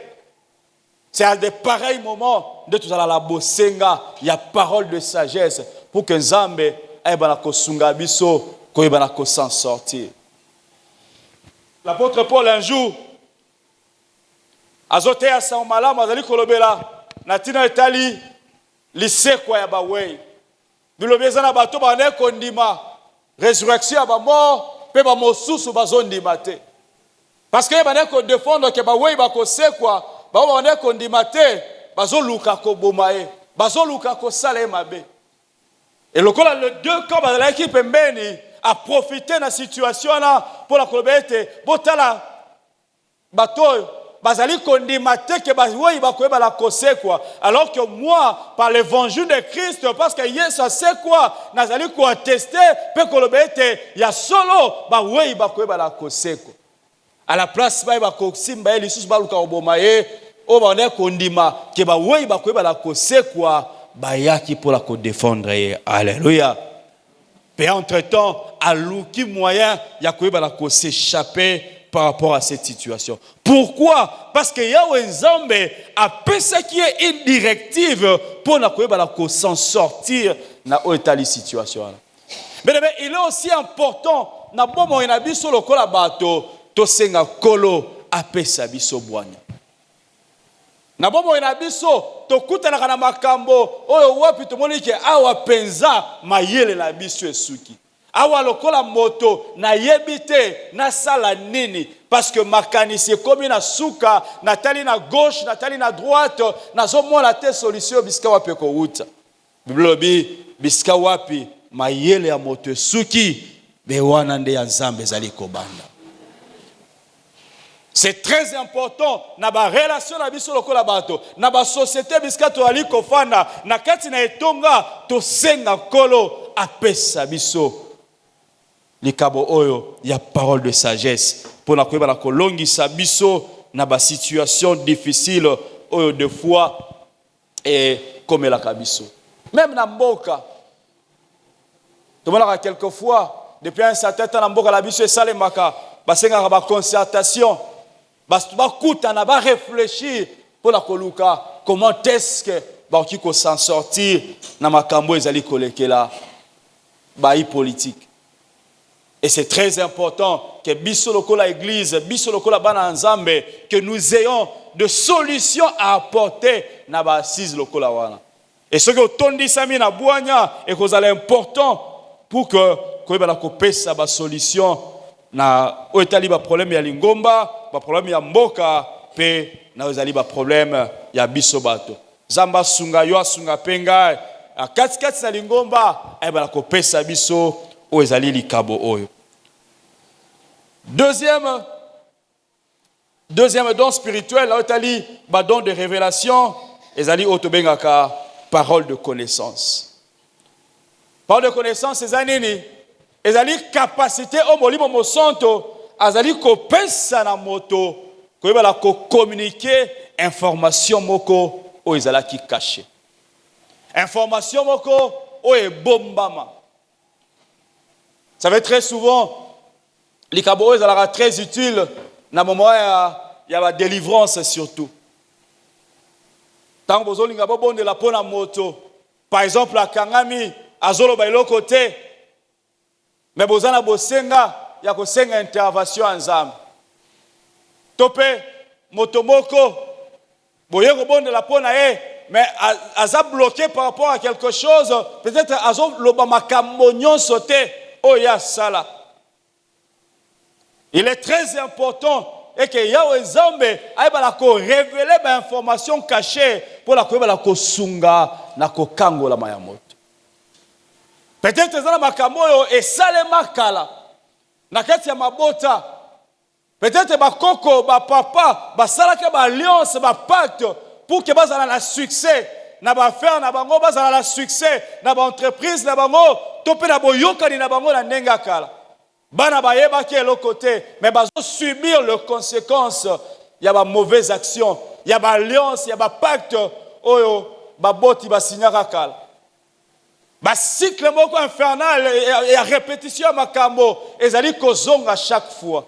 C'est à de pareils moments de tout à la bosenga, il y a parole de sagesse pour que Nzambe aille bana kosunga biso ko bana ko s'en sortir. L'apôtre Paul un jour azote ya sa malamu azali kolobela natina etali lisekwa ya bawei bilobeza na bato bane kondima résurrection ya ba mort pe ba mosusu bazondima te parce que bane ko défendre que bawei bakosekwa ba bane kondima te bazoluka ko bomae bazoluka ko sala mabe et lokola le deux camps bazala ki pembeni a profiter na situation na pour la kolobete botala bato bazali kondimate ke bazoi bakoyeba la kosekwa alors que moi par l'évangile de Christ parce que Yesu sait quoi nazali ko attester pe kolobete ya solo bawei bakoyeba la kosekwa à la place ba ko simba eli susu baluka obomaye o ba ne kondima ke bawei bakoyeba la kosekwa bayaki pour la ko défendre. Alléluia. Et entre-temps aluki moyen ya koyeba la ko s'échapper par rapport à cette situation. Pourquoi? Parce que Yahweh Nzambe a pensé qu'il y ait une directive pour s'en sortir dans cette situation. Mais il est aussi important na bomo ina biso lokola bato to senga kolo apesa biso bwanya. Na bomo ina biso to kutana kana makambo oyo wapi to monike awa penza mayele na biso esuki. Awa lokola moto na yebite na sala nini parce que makanisi komi na suka natali na gauche natali na droite nazo mona te solution biska wapi ko uta biblobi biska wapi mayele ya moto suki be wana nde ya Nzambe zali ko banda. C'est très important na ba relation na biso lokola bato na ba société biska to ali ko fanda na kati na etonga to senga kolo apesa biso likabo oyo ya parole de sagesse pour na koyeba na kolongisa biso na ba situation difficile oyo de fois et comme la kabiso même na mboka to mona quelquefois depuis un certain temps na mboka la biso esalemaka basenga ba concertation ba kuta na ba réfléchir pour la koluka comment est-ce que ba ki ko s'en sortir na makambo ezali kolekela ba politique. Et c'est très important que biso lokola église, biso lokola bana nzambe, que nous ayons de solutions à apporter na ba assise lokola wana. Et ce que otondi sami na boanya et que c'est important pour que koyeba ko pesa ba solution na oetali ba problème ya lingomba, ba problème ya mboka pe na ozali ba problème ya biso bato. Zamba sunga yo sunga penga kati kati na lingomba eba ko pesa biso o ezali likabo oyo. Deuxième don spirituel, oetali ba don de révélation, ezali otobengaka parole de connaissance. Parole de connaissance ezali nini? Ezali capacité au molimo mosonto azali ko pesa na moto koyeba ko communiquer information moko o ezala ki caché. Information moko o e bombama. Ça veut très souvent likabo ezala très utile na moment ya ba délivrance surtout. Tant bozo linga bonde la pona moto. Par exemple la kangami azolo ba iloko te. Mais bozana bosenga ya kosenga intervention ensemble. Topé motomoko boyeko bonde la pona mais aza bloqué par rapport à quelque chose, peut-être azo loba makambo nyonso te oya sala. Il est très important et que Yahweh Zambé aibala ko révéler ba information cachée pour la ko ko sunga na ko kango la mayamoto. Peut-être zana makambo yo esale makala na kati ya mabota. Peut-être ba koko ba papa ba salaka ba alliance ba pacte pour que bazala la succès na ba faire na bango bazala la succès na ba entreprise na bango topé na boyoka ni na bango na ndenga kala. Bana bayeba ki l'autre côté mais bazo subir les conséquences ya ba mauvaise action ya ba alliance ya ba pacte oyo ba boti ba signaka kala. Ba cycle moko infernal et à répétition makambo ezali kozonga chaque fois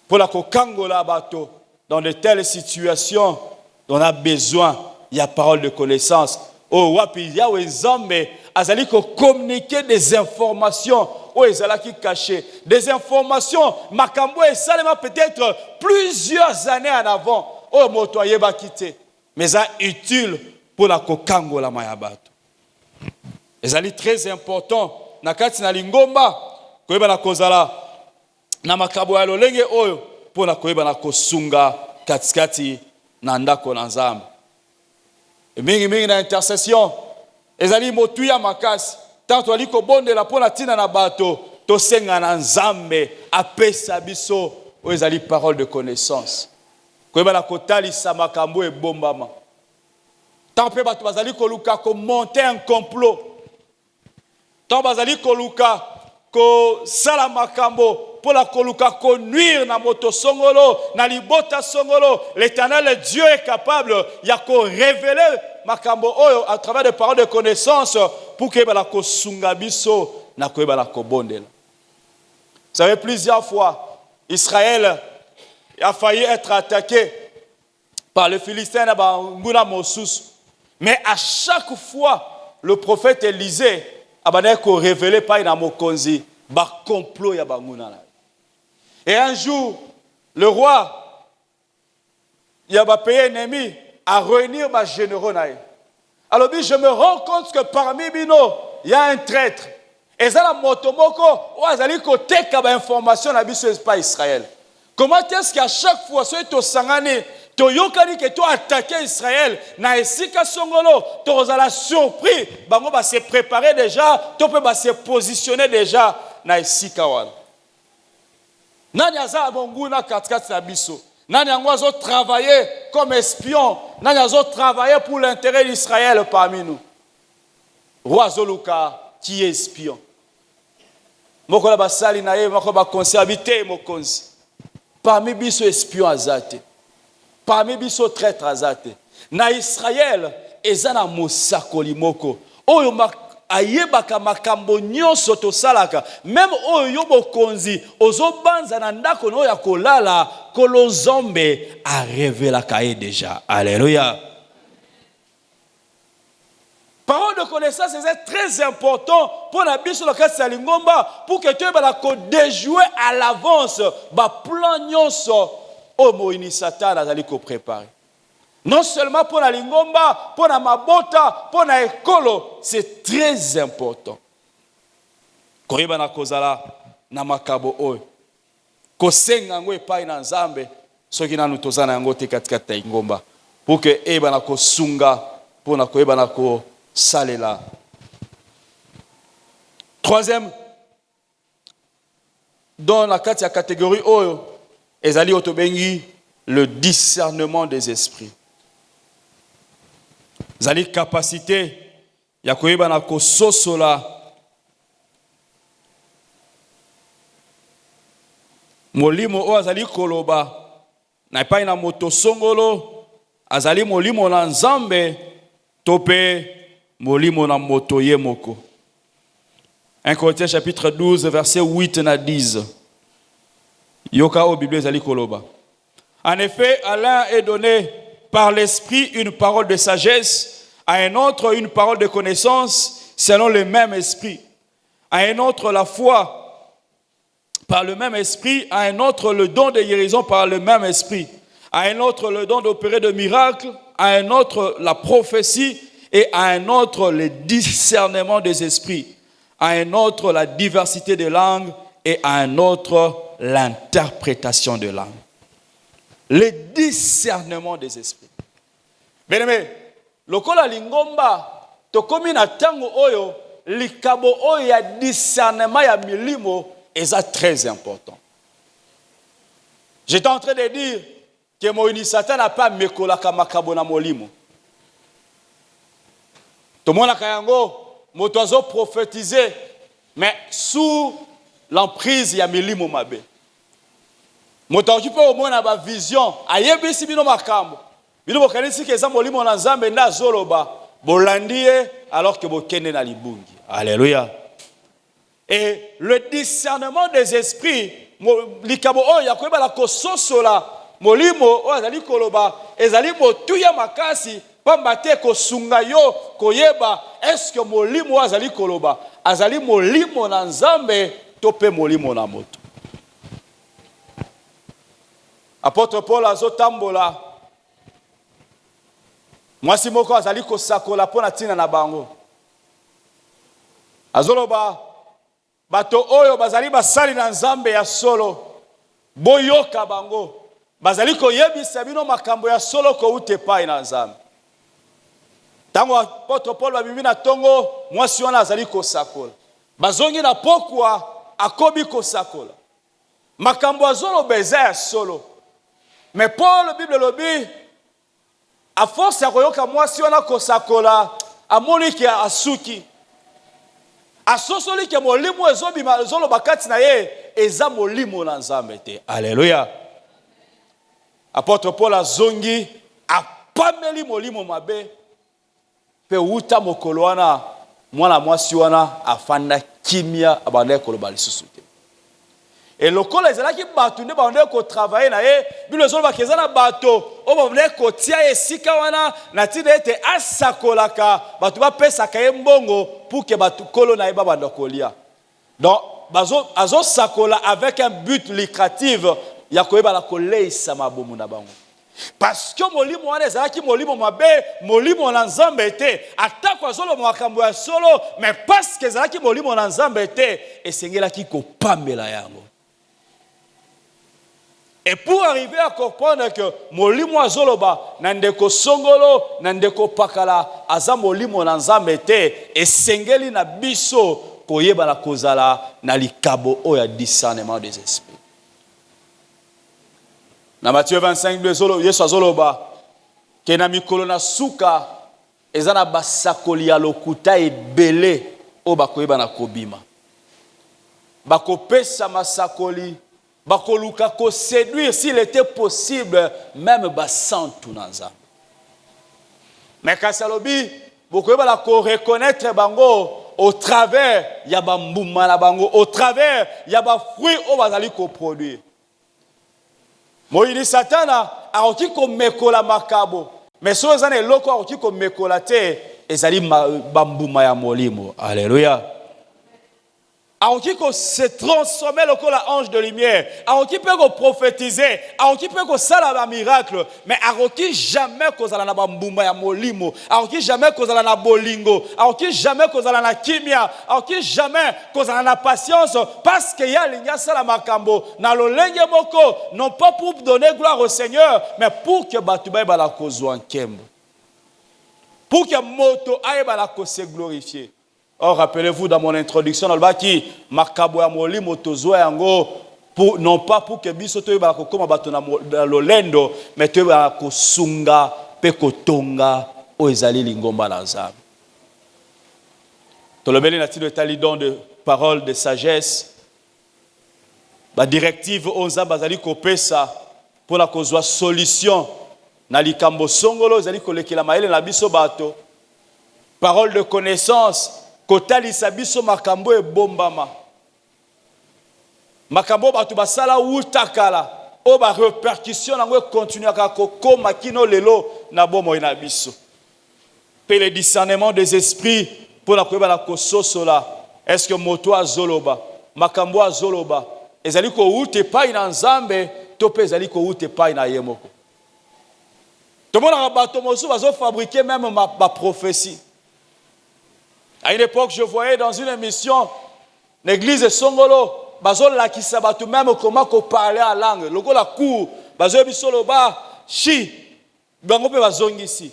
pour la kokangola bato dans de telles situations on a besoin il y a parole de connaissance oh wapi Yahweh Nzambe azali ko communiquer des informations oh ezala ki caché des informations makambo esalema peut-être plusieurs années en avant oh moto ayeba kité mais ça utile pour la kokangola mayabato. Ezali très important na kati na lingomba koyeba na kozala na makabo ya lolenge oyo pona koyeba na kosunga katikati na ndako na Nzambe. Mingi na intercession ezali motuya makasi tanto aliko bondela pona tina na bato to senga na Nzambe apesa biso o ezali parole de connaissance koyeba na kotalisa makambo e bombama tant pe bato bazali ko luka ko monter un complot. Tant bazali koluka ko sala makambo pour la koluka ko nuire na moto songolo na libota songolo, l'Éternel Dieu est capable ya ko révéler makambo oyo à travers des paroles de connaissance pour que bala ko sunga biso na ko bala ko bondela. Vous savez, plusieurs fois Israël a failli être attaqué par les Philistins na banguna mosus, mais à chaque fois le prophète Élisée abana ko révélé par na mokonzi ba complot ya banguna. Et un jour le roi il a pays ennemi à réunir ma généraux naï. Alors je me rends compte que parmi bino il y a un traître. Et ça la motomoko ou azali ko teka ba information na biso pas Israël. Comment est-ce qu'à chaque fois ce to sangane to yokani que to attaquer Israël na esika songolo to la surpris bango ba se préparer déjà to peut ba se positionner déjà na esika wana. Nani aza bonguna katikati na biso. Nani yango azo travailler comme espion, nani azo travailler pour l'intérêt d'Israël parmi nous. Roi Zoluka qui est espion. Moko la basali na ye moko ba conservité mokonzi. Parmi biso espion azate. Parmi biso traître azate. Na Israël ezana mosakoli moko. Oyo ayebaka makambo nyonso to salaka. Même oyo bokonzi ozo banza na ndako no ya kolala kolo Nzambe a révélé kaye déjà. Alléluia. Parole de connaissance c'est très important pour la biso la kati lingomba pour que tu bala ko déjouer à l'avance ba plan nyonso o moini Satan azali ko préparer. Non seulement pour la lingomba, pour la mabota, pour la écolo, c'est très important. koyeba na kozala na makabo oyo kosenga yango epai na Nzambe soki nanu tozana yango te katikati ya ingomba pour que eyeba na kosunga pour na koyeba na kosalela. Troisième, dans la catégorie oyo ezali otobengi le discernement des esprits. Zali capacité ya koyeba na kososola molimo o azali koloba na epai na moto songolo azali molimo na Nzambe to pe molimo na moto ye moko. 1 Corinthiens chapitre 12 verset 8 na 10. Yoka o Bible ezali koloba. En effet, à l'un est donné par l'esprit une parole de sagesse, à un autre une parole de connaissance selon le même esprit, à un autre la foi par le même esprit, à un autre le don de guérison par le même esprit, à un autre le don d'opérer de miracles, à un autre la prophétie et à un autre le discernement des esprits, à un autre la diversité des langues et à un autre l'interprétation de langues. Le discernement des esprits. Bien-aimé, lokola lingomba tokomi na tango oyo likabo oyo ya discernement ya milimo est très important. J'étais en train de dire que Moïse Satan n'a pas mekolaka makabo na molimo. Tomona kayango moto azo prophétiser mais sous l'emprise ya milimo mabe. Moto okipe omona ba vision ayebisi bino makambo. Bino bokanisi ke eza molimo na Nzambe nda zoloba bolandie alors que bokende na libungi. Alléluia. Et le discernement des esprits, likabo oyo yakoyeba la kososola molimo oyo azali koloba ezali motuya makasi pamba te kosunga yo koyeba est-ce que molimo azali koloba azali molimo na Nzambe to pe molimo na moto. Apôtre Paul azotambola mwasi moko azali kosakola pona tina na bango azoloba bato oyo bazali basali na Nzambe ya solo boyoka bango bazali koyebisa bino makambo ya solo ko utepai na Nzambe. Tango apôtre Paul babimi na tongo mwasi wana azali kosakola bazongi na pokwa akobi kosakola makambo azolo beza ya solo. Mais Paul, la Bible lobi, à force ya koyoka mwasi wana kosakola amoni ki asuki asosoli ke molimo ezobima ezolo bakati na ye eza molimo na Nzambe te. Alléluia. Apôtre Paul azongi apameli molimo mabe pe uta mokolo wana mwana mwasi wana afanda kimia abanda koloba lisusu te. Et lokola ezalaki bato nde bande ko travailler na ye bino ezolo bakeza na bato o bande ko tia esika wana na tide ete asakolaka bato bapesaka ye mbongo pour que bato kolo na ye babanda kolia. Donc azo sakola avec un but lucratif ya koyeba la koleisa mabomu na bango. Parce que molimo wana ezalaki molimo mabe molimo na Nzambe te atako azolo makambo ya solo mais parce que ezalaki molimo na Nzambe te esengelaki kopambela yango. Et pour arriver à comprendre que molimo azoloba nandeko songolo nandeko pakala aza molimo na Nzambe te esengeli na biso koyeba la kozala na likabo oya discernement des esprits. Na Matthieu 25 Yesu azoloba ke na mikolo na suka ezana basakoli ya lokuta ebele o bakoyeba na kobima bakopesa masakoli bakoluka ko séduire s'il était possible même basantu na Nzambe. Mais kasalobi bokoyeba la ko reconnaître bango au travers ya bambuma na bango au travers ya ba fruits o bazali ko produire. Moïse Satana akoki ko mekola makabo mais so ezana eloko akoki ko mekola te ezali bambuma ya molimo. Alléluia. aoki se transformer le ange de lumière, aoki peut prophétiser, aoki peut sala ba miracle, mais aoki jamais kozala na bambumba ya molimo, aoki jamais kozala na bolingo, aoki jamais kozala na kimia, aoki jamais kozala na patience, parce que ya linga sala makambo na lolenge moko, non pas pour donner gloire au Seigneur, mais pour que batu ba la kozwa nkembo, pour que moto aye ba la ko se glorifier. Or, rappelez-vous dans mon introduction, dans le baki, makabo ya molimo tozo yango, non pas pour que biso to ba ko koma bato na lolendo, mais to ba ko sunga pe ko tonga o ezali lingomba na nzambe. To lobeli na tilo etali don de parole de sagesse. Ba directive onza bazali ko pesa pour la kozwa solution na likambo songolo ezali ko lekela maele na biso bato. Parole de connaissance. Kotali sabiso makambo e bombama. Makambo batu basala utakala. O ba répercussion nango continue aka kokoma kino lelo na bomo ina biso. Pe le discernement des esprits pour la koyeba na kososo la. Est-ce que moto azoloba, makambo azoloba, ezali ko ute pa ina nzambe, to pe ezali ko ute pa ina yemoko. To mona bato mosu bazo fabriquer même ma prophétie. À une époque, je voyais dans une émission, l'église de Songolo, bazo la kisabatu même comment qu'on parlait à langue. Logo la cour, bazo bisolo ba chi, bango pe bazongi ici.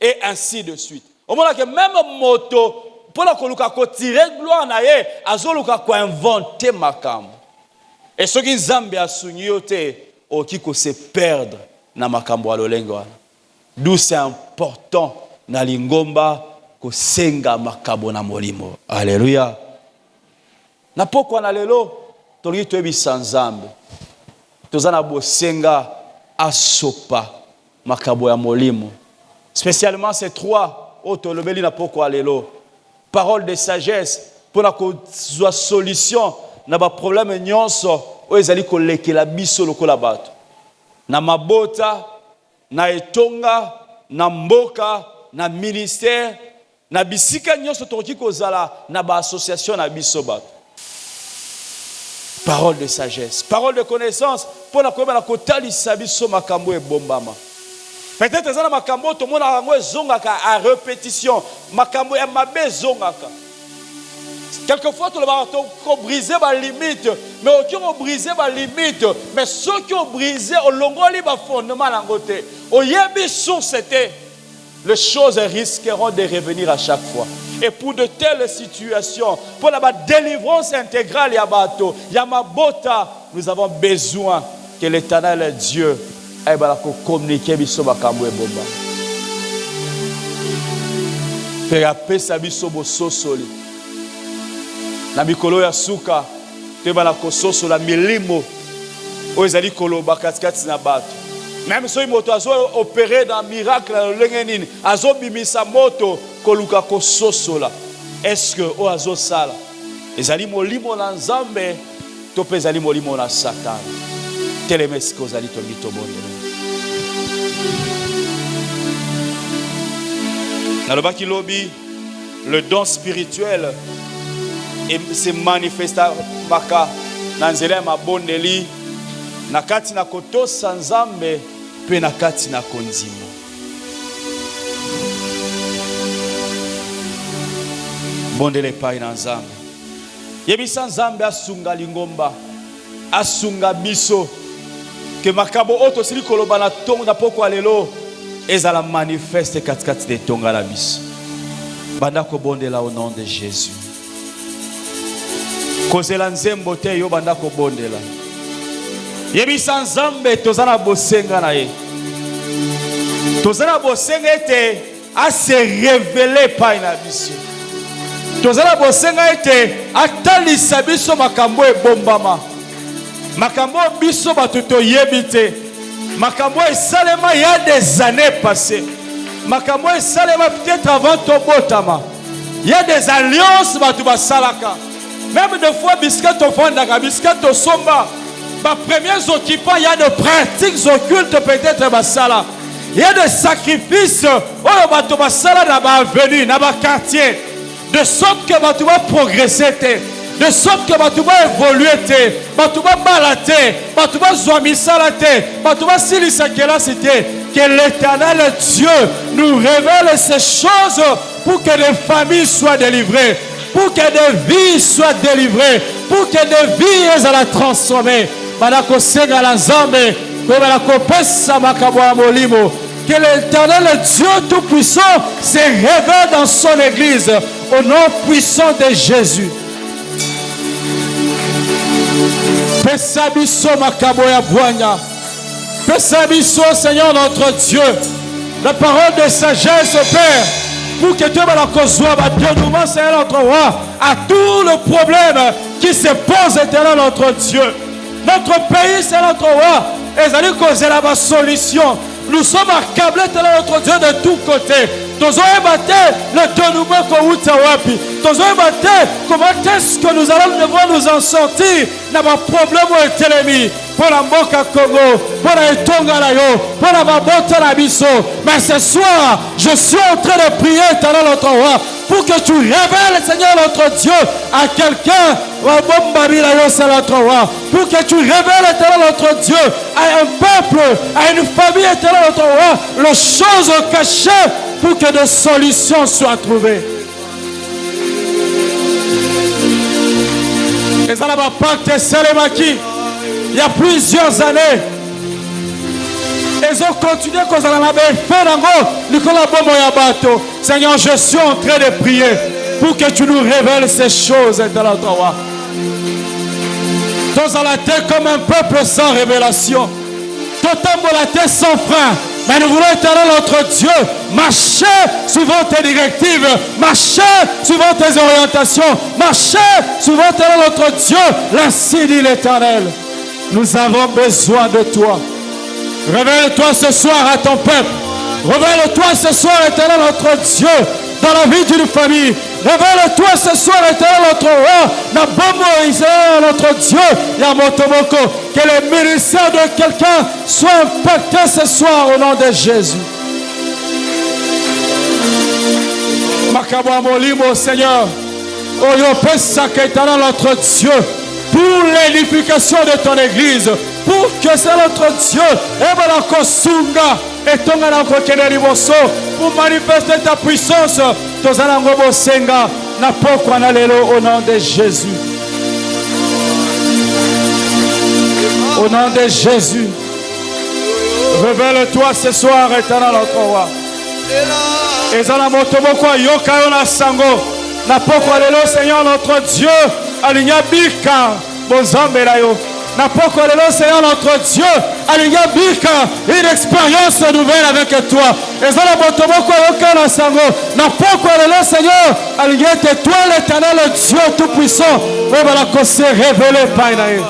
Et ainsi de suite. Au moment que même moto, pour la koluka ko tirer gloire na ye, azo luka ko inventer makam. Et ceux qui nzambe asunyi yote, o kiko se perdre na makambo a lolengo. D'où c'est important na lingomba kosenga makabo na molimo. Alléluia. Na pokwa na lelo tolingi toyebisa nzambe tozana bosenga asopa makabo ya molimo. Spécialement ces trois otolobeli na pokwa lelo. Parole de sagesse pour na kozwa solution na ba problème nyonso o ezali kolekela biso lokola bato. Na mabota, na etonga, na mboka, na ministère, na bisika nyonso toki kozala na ba association na biso bato. Parole de sagesse, parole de connaissance pour na koyeba na kotalisa biso makambo e bombama. Peut-être ezana makambo to mona yango ezongaka à répétition, makambo ya mabe zongaka. Quelquefois tu vas briser ma limite, mais qui ont brisé ma limite, mais ceux qui ont brisé au longoli ba fondement na côté. Au yebi c'était les choses risqueront de revenir à chaque fois. Et pour de telles situations, pour la délivrance intégrale, Yamabota, nous avons besoin que l'Éternel Dieu ait communiqué biso makambo e bomba. Père pesa biso bososoli. Na mikolo ya suka, te bala kososo la milimo. O ezali koloba katikati na bato. Même si moto azo opéré dans miracle lengenini, azo bimisa moto koluka kososola. Est-ce que o azo sala? Ezali molimo na nzambe, to pe ezali molimo na Satan. Telemeski ozali tongi to bondele. Na lobaki lobi, le don spirituel se manifesta baka na nzela ma bondeli na kati na kotosa nzambe pe na kati na konzima. Bondele pa ina nzambe. Yebisa nzambe asunga lingomba, asunga biso que makabo oto sili koloba na tonga na poko alelo ezala manifeste katikati de tonga la biso. Banda ko bondela au nom de Jésus. Kozela nzembo te yo banda ko bondela. Yebisa nzambe tozana bosenga na ye. Tozana bosenga ete a se révéler pa ina biso. Tozana bosenga ete atalisa biso makambo e bombama. Makambo biso batuto yebite. Makambo esalema il y a des années passées. Makambo esalema peut-être avant Tobotama. Il y a des alliances batuba salaka. Même des fois biscuit au fond d'aka biscuit au somba. Ma premiers occupants, il y a des pratiques occultes peut-être basala. Il y a des sacrifices oh batuba sala na ba avenue, na ba quartier. De sorte que batuba progresser, de sorte que tu vas évoluer, tu vas balater, tu vas zoamisalater, tu vas silisakela-cité. Que l'Éternel Dieu nous révèle ces choses pour que des familles soient délivrées, pour que des vies soient délivrées, pour que des vies soient transformées. Que l'Éternel Dieu Tout-Puissant se révèle dans son Église au nom puissant de Jésus. Seigneur notre Dieu, la parole de sagesse, Père, pour que Dieu va dénouement, Seigneur notre roi, à tout le problème qui se pose, Éternel notre Dieu. Notre pays, c'est notre roi, et ça dit que c'est la solution. Nous sommes accablés, Éternel notre Dieu, de tous côtés. Nous avons battu le dénouement qu'on wapi. Nous avons battu comment est-ce que nous allons devoir nous en sortir dans un problème où est ennemi. Pour la Mboka Congo, pour la Tonga Layo, pour la Mabota Nabiso. Mais ce soir, je suis en train de prier, Éternel notre roi, pour que tu révèles, Seigneur notre Dieu, à quelqu'un, pour que tu révèles, Éternel notre Dieu, à un peuple, à une famille, Éternel notre roi, les choses cachées pour que des solutions soient trouvées. Et ça n'a pas été célébré. Il y a plusieurs années, ils ont continué à faire. Seigneur, je suis en train de prier pour que tu nous révèles ces choses dans notre roi. Tous à la terre comme un peuple sans révélation. Tout à la terre sans frein. Mais nous voulons, Éternel notre Dieu, marcher suivant tes directives, marcher suivant tes orientations, marcher suivant, Éternel notre Dieu, l'ainsi dit l'Éternel. Nous avons besoin de toi. Révèle-toi ce soir à ton peuple. Révèle-toi ce soir, Éternel notre Dieu, dans la vie d'une famille. Révèle-toi ce soir, Éternel notre roi, dans Bomo Israël, notre Dieu, Yamotomoko. Que le ministère de quelqu'un soit impacté ce soir au nom de Jésus. Makabamolimo, Seigneur. Oyo Pesaka, Éternel notre Dieu. Pour l'édification de ton église, pour que c'est notre Dieu, pour manifester ta puissance, au nom de Jésus. Au nom de Jésus, révèle-toi ce soir, Éternel notre roi. Et Seigneur notre Dieu, Alinya Bika, Bozambelayo. N'apoko lelo, Seigneur notre Dieu, Alinya Bika, une expérience nouvelle avec toi. Et ça la botomoko yokana sango. N'apoko lelo, Seigneur, Alinya toi l'Éternel Dieu tout-puissant. On va la causer révéler par nae.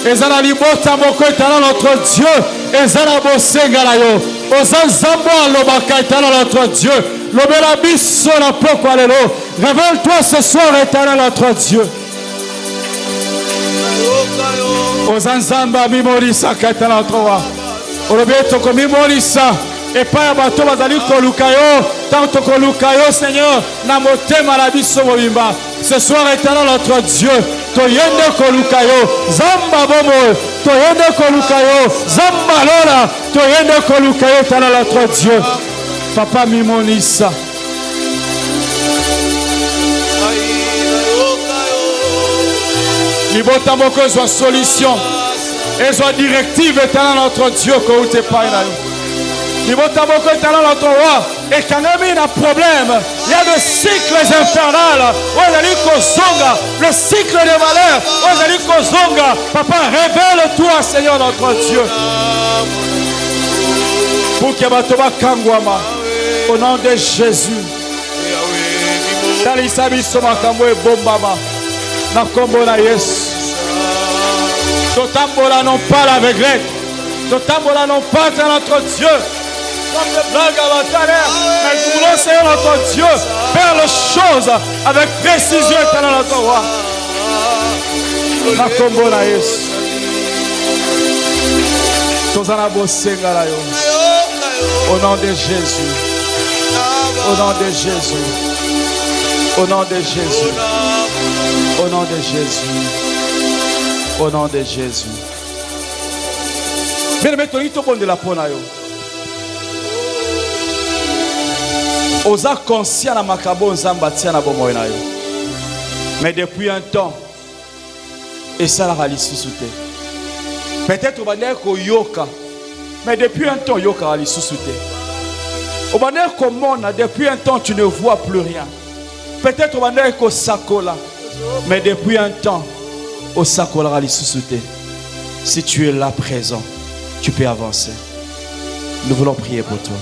Et ça la libota moko Éternel notre Dieu. Et ça la bosenga layo. Ozanzambo alobaka Éternel notre Dieu. Lobela biso n'apoko lelo. Révèle-toi ce soir, Éternel notre Dieu. Ozanzamba mimorisa katala towa. Olobeto ko mimorisa et pa bato bazali ko lukayo tanto ko lukayo Seigneur na motema la biso mobimba. Ce soir Éternel notre Dieu, toyende ko lukayo zamba bomo, toyende ko lukayo zamba lola, toyende ko lukayo Éternel notre Dieu. Papa mimonisa. Libota moko soit solution et soit directive Éternel notre Dieu ko ute paina. Libota moko Éternel notre roi et quand il y a un problème, il y a des cycles infernales. Le cycle de malheur. Papa, révèle-toi, Seigneur notre Dieu. Pour que Batoba Kangwama, au nom de Jésus. Talisabi Somakamwe Bombama. Nakombola Yesu. Totambola non pas la regret. Totambola non pas dans notre Dieu. Comme des blagues à l'intérieur. Mais nous voulons, Seigneur notre Dieu, faire les choses avec précision dans notre roi. Nakombola Yesu. Tozana bosenga la yo. Au nom de Jésus. Au nom de Jésus. Au nom de Jésus. Au nom de Jésus. Au nom de Jésus. Bien aimé, tu as de la pona yo. Osa conscient na makabo nzamba tia na bomoy na yo. Mais depuis un temps, et ça la lisusu te. Peut-être obandé ko yoka, mais depuis un temps yoka lisusu te. Obandé ko mona, depuis un temps tu ne vois plus rien. Peut-être obandé ko sakola, mais depuis un temps au sakola lisusu te. Si tu es là présent, tu peux avancer. Nous voulons prier pour toi.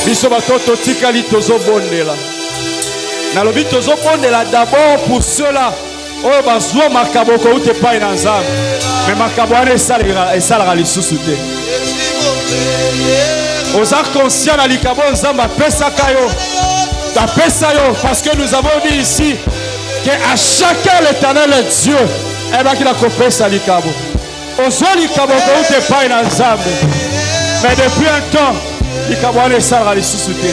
Biso batoto tikali tozo bondela. Nalobi tozo bondela d'abord pour ceux-là. Oh bazwa makabo ko ute pa ina nzambe. Mais makabo ane esala lisusu te. Oza conscient na likabo nzamba pesa kayo. Ta pesa yo parce que nous avons dit ici que à chacun l'Éternel est Dieu. Et ba kila ko pesa likabo. Ozo likabo ko ute pa ina nzambe. Mais depuis un temps likabo ane esala lisusu te.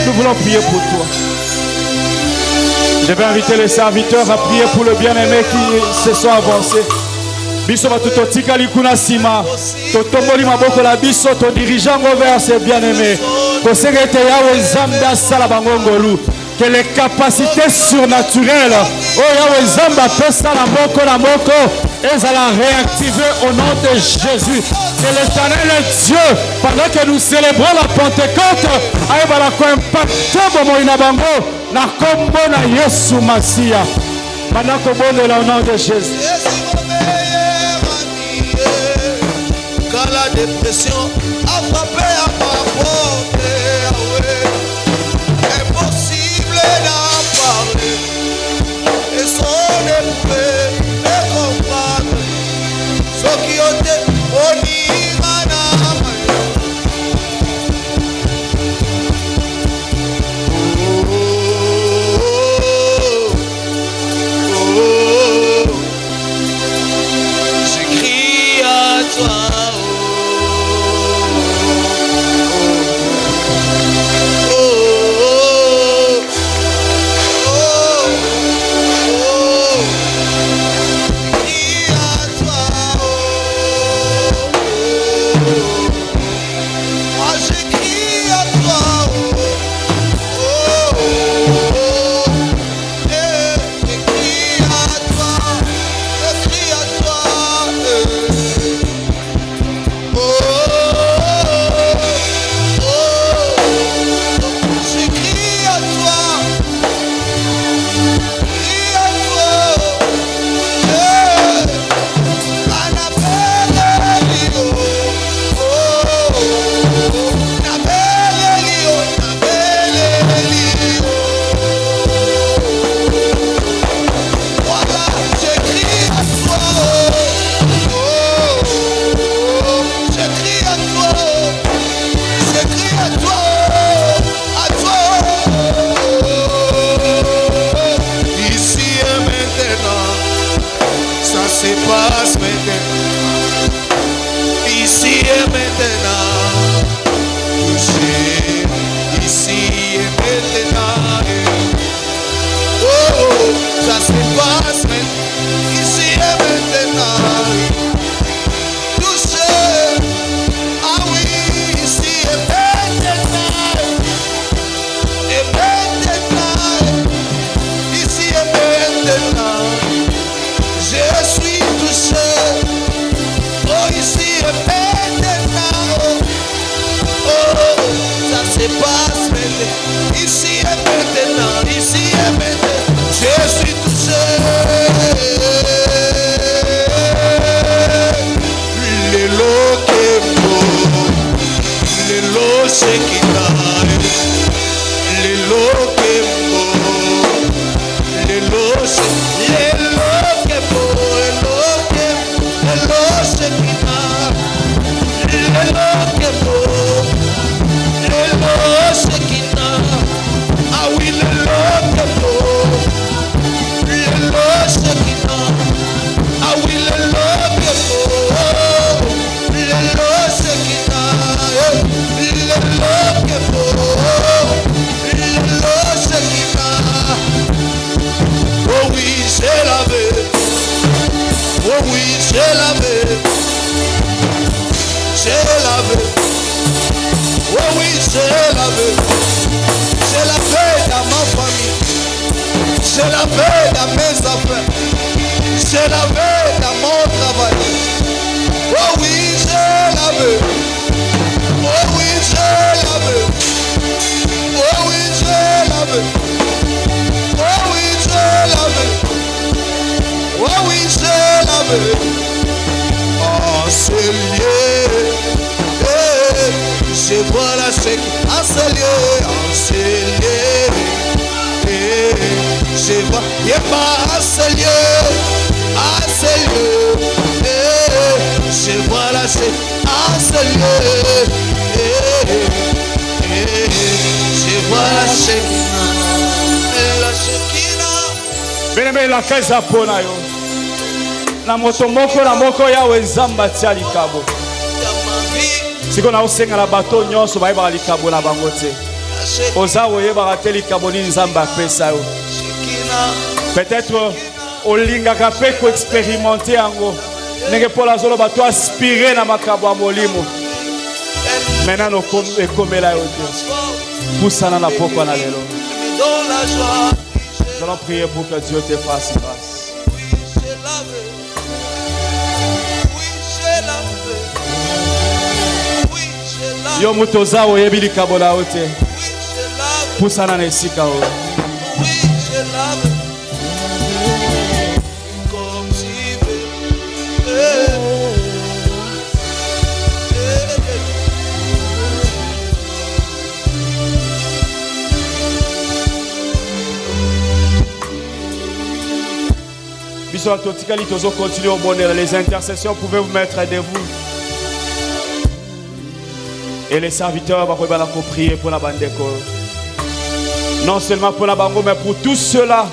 Nous voulons prier pour toi. Je vais inviter les serviteurs à prier pour le bien-aimé qui se sont avancés. Biso batuto tika likuna sima. Totomboli maboko la biso to dirigeant vers ces bien-aimés. Kosegete yawe zamba sala bangongolu. Que les capacités surnaturelles, oh yawe zamba pesa la moko, elles allent réactiver au nom de Jésus. Que l'Éternel est Dieu. Pendant que nous célébrons la Pentecôte, aïe bala ko impacte bomo inabango. Na kombo na Yesu Masia. Pendant que bon au nom de Jésus. Quand la dépression a frappé à ma porte, impossible d'en parler. Et son épée est comprendre. Ceux qui ont été honnis, madame. J'écris à toi. Shake Je l'avais dans mes affaires. Je l'avais dans mon travail. Oh oui, je l'avais. Oh oui, je l'avais. Oh oui, je l'avais. Oh oui, je l'avais. Oh oui, je l'avais. Enseigné. Je vois la chèque. Enseigné. Enseigné. Je vois. Il pas enseigné. Enseigné. Je vois la chèque. Enseigné. Je vois la chèque. La chèque. Bien-aimé, la kaisa pona yo. Na moto moko na moko ya wezamba tia likabo. Siko na osenga na bato nyonso bayeba likabo na bango te. Oza oyeba te likabo ni nzamba pesa yo. Peut-être olingaka pe ko expérimenter yango. Nenge pola zolo bato aspirer na makabo molimo. Maintenant no ekomela yo Dieu. Poussana na poko na lelo. Nous allons prier pour que Dieu te fasse grâce. Yo mutoza oyebi likabo na ote. Pusana na esika o. Continuer au bonheur. Les intercessions, pouvez vous mettre debout. Et les serviteurs vont prier pour la bande. Non seulement pour la bande, mais pour tous ceux-là.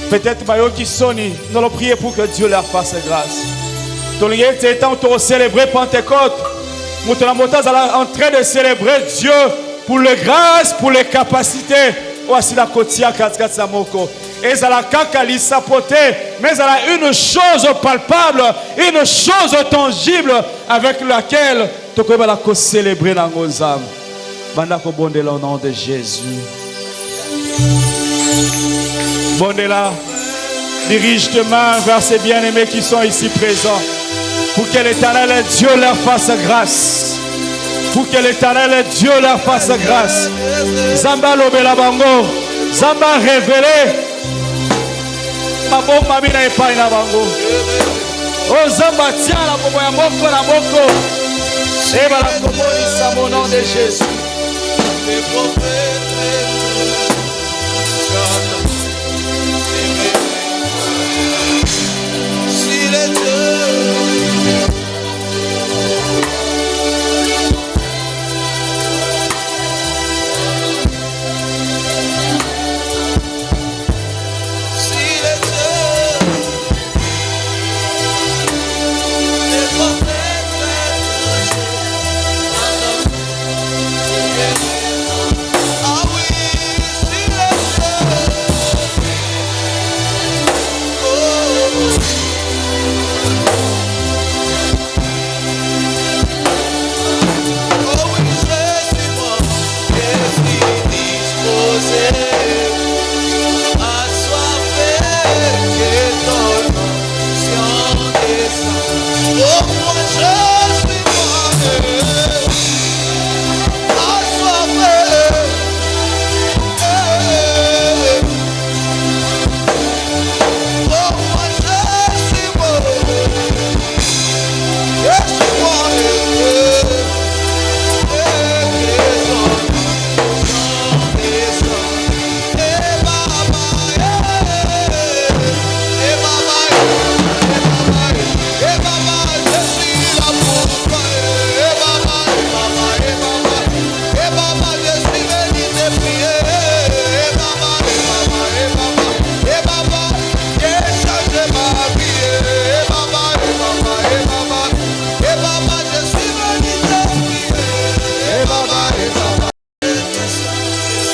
Peut-être qui sont, nous allons prier pour que Dieu leur fasse grâce. Tout le temps pour célébrer Pentecôte. Nous sommes en train de célébrer Dieu pour les grâces, pour les capacités. Voici la côtière 4 Samoko. Et ça la kakali sapoté, mais elle a une chose palpable, une chose tangible avec laquelle tu peux la célébrer dans nos âmes. Bandako bondela au nom de Jésus. Bondela, dirige tes mains vers ces bien-aimés qui sont ici présents. Pour que l'Éternel Dieu leur fasse grâce. Pour que l'Éternel Dieu leur fasse grâce. Zamba lobela bango, Zamba révélé. Mabomba mina epai na bango. O Zamba tia la bobo ya moko na moko. Eba la komonisa au nom de Jésus. Les prophètes si les deux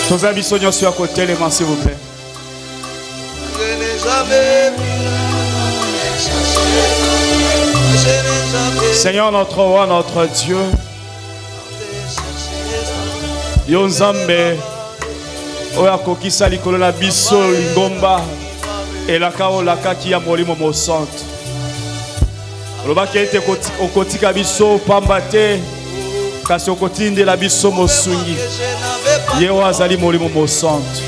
Nos amis soignants sur à côté, les mains s'il vous plaît. Seigneur notre roi, notre Dieu, Yonzambe, oyo akokisa likolo na biso ngomba elaka olaka ki ya molimo mosantu. Olobaki ete okotika biso pamba te kasi okotindela biso mosungi. Ye oyo azali molimo mosantu.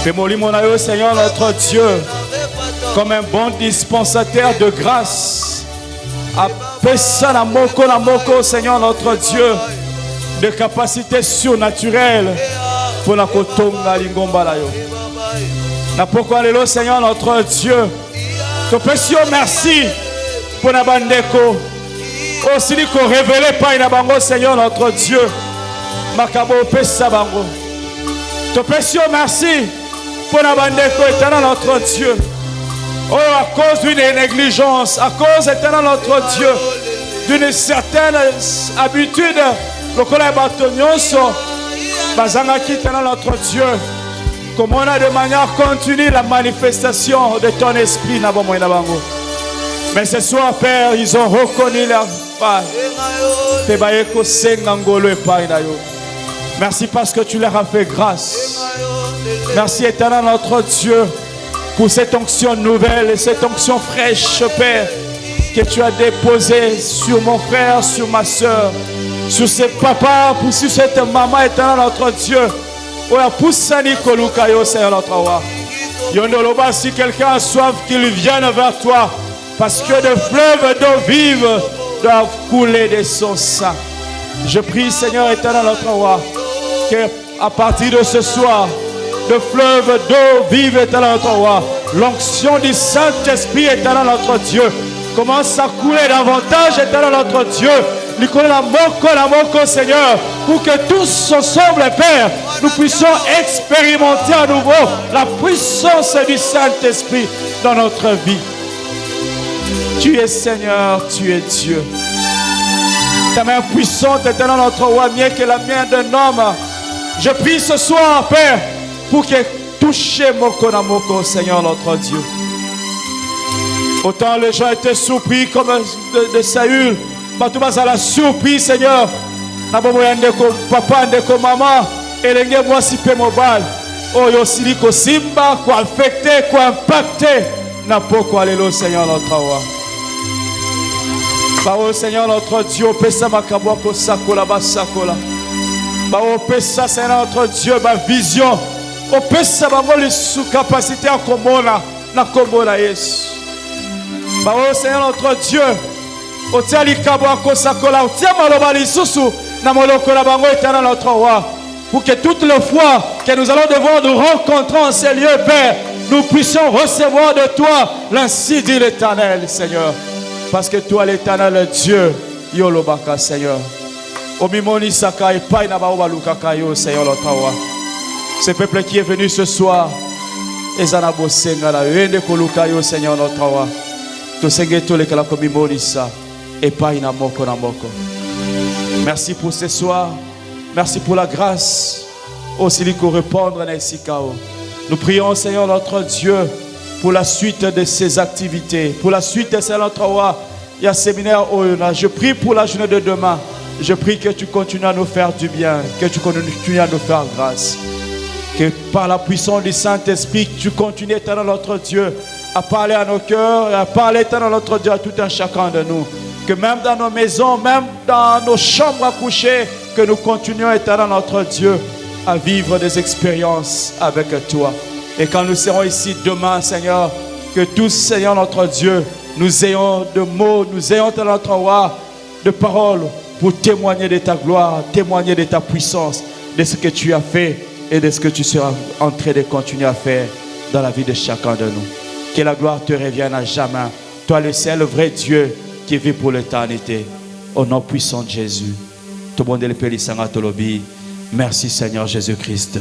Pe molimo na yo Seigneur notre Dieu, comme un bon dispensateur de grâce, apesa na moko Seigneur notre Dieu, de capacités surnaturelles pour la kotonga lingomba la yo. Na pokwa lelo Seigneur notre Dieu, te pesio merci pour na bandeko aussi li ko révéler pa ina bango Seigneur notre Dieu, makabo pesa bango. Te pesio merci pour na bandeko éternel notre Dieu. Oh, à cause d'une négligence, à cause éternel notre Dieu, d'une certaine habitude, le collègue Batonyoso, Bazangaki éternel notre Dieu, comme on a de manière continue la manifestation de ton esprit. Mais ce soir, Père, ils ont reconnu leur Père. Merci parce que tu leur as fait grâce. Merci éternel notre Dieu pour cette onction nouvelle et cette onction fraîche, Père, que tu as déposée sur mon frère, sur ma soeur, sur ce papa, sur cette maman éternel notre Dieu. Pour Sani Kolukayo, Seigneur notre roi. Yondoloba, si quelqu'un a soif, qu'il vienne vers toi, parce que de fleuves d'eau vive doivent couler de son sang. Je prie, Seigneur éternel notre roi, que à partir de ce soir, de fleuves d'eau vive éternel notre roi, l'onction du Saint-Esprit éternel notre Dieu commence à couler davantage éternel notre Dieu. La moko, Seigneur, pour que tous ensemble, Père, nous puissions expérimenter à nouveau la puissance du Saint-Esprit dans notre vie. Tu es Seigneur, tu es Dieu. Ta main puissante est dans notre roi, mieux que la mienne d'un homme. Je prie ce soir, Père, pour que touche moko na moko, Seigneur notre Dieu. Autant les gens étaient surpris comme de Saül. Batouba la surprise, Seigneur. Papa, ndeko maman, elenge moi si pe mobile. Oh yo sili ko simba, ko affecté, ko impacté. Na poko lelo, Seigneur notre roi. Bah oh Seigneur notre Dieu, pesa makabwa ko sakola basakola. Bah oh pesa Seigneur notre Dieu, ba vision. Oh pesa bango li sous capacité à komona na kombo na Yesu. Bah oh Seigneur notre Dieu. Otia likabwa ko sakola, otia maloba lisusu na moloko la bango éternel notre roi. Pour que toutes les fois que nous allons devoir nous rencontrer en ces lieux, Père, nous puissions recevoir de toi l'ainsi dit l'Éternel, Seigneur. Parce que toi, l'Éternel Dieu, Yolobaka, Seigneur. Omimoni Saka et Paina Baobaluka Kayo, Seigneur notre roi. Ce peuple qui est venu ce soir, Ezanabo Sengala, Ende Kolukayo, Seigneur notre roi. To Sengeto le Kalakomimoni Sa et Paina Moko Namoko. Merci pour ce soir. Merci pour la grâce. Aussi lui répondre à Nesikao. Nous prions, Seigneur notre Dieu, pour la suite de ces activités. Pour la suite de Seigneur notre roi. Il y a un séminaire Oyona. Je prie pour la journée de demain. Je prie que tu continues à nous faire du bien. Que tu continues à nous faire grâce. Que par la puissance du Saint-Esprit, tu continues, éternel notre Dieu, à parler à nos cœurs et à parler, éternel notre Dieu, à tout un chacun de nous. Que même dans nos maisons, même dans nos chambres à coucher, que nous continuions, éternel notre Dieu, à vivre des expériences avec toi. Et quand nous serons ici demain, Seigneur, que tous, Seigneur notre Dieu, nous ayons de mots, nous ayons de notre roi, de paroles pour témoigner de ta gloire, témoigner de ta puissance, de ce que tu as fait et de ce que tu seras en train de continuer à faire dans la vie de chacun de nous. Que la gloire te revienne à jamais. Toi, le seul vrai Dieu qui vit pour l'éternité. Au nom puissant de Jésus. Tout le monde est le Père Tolobi. Merci Seigneur Jésus-Christ.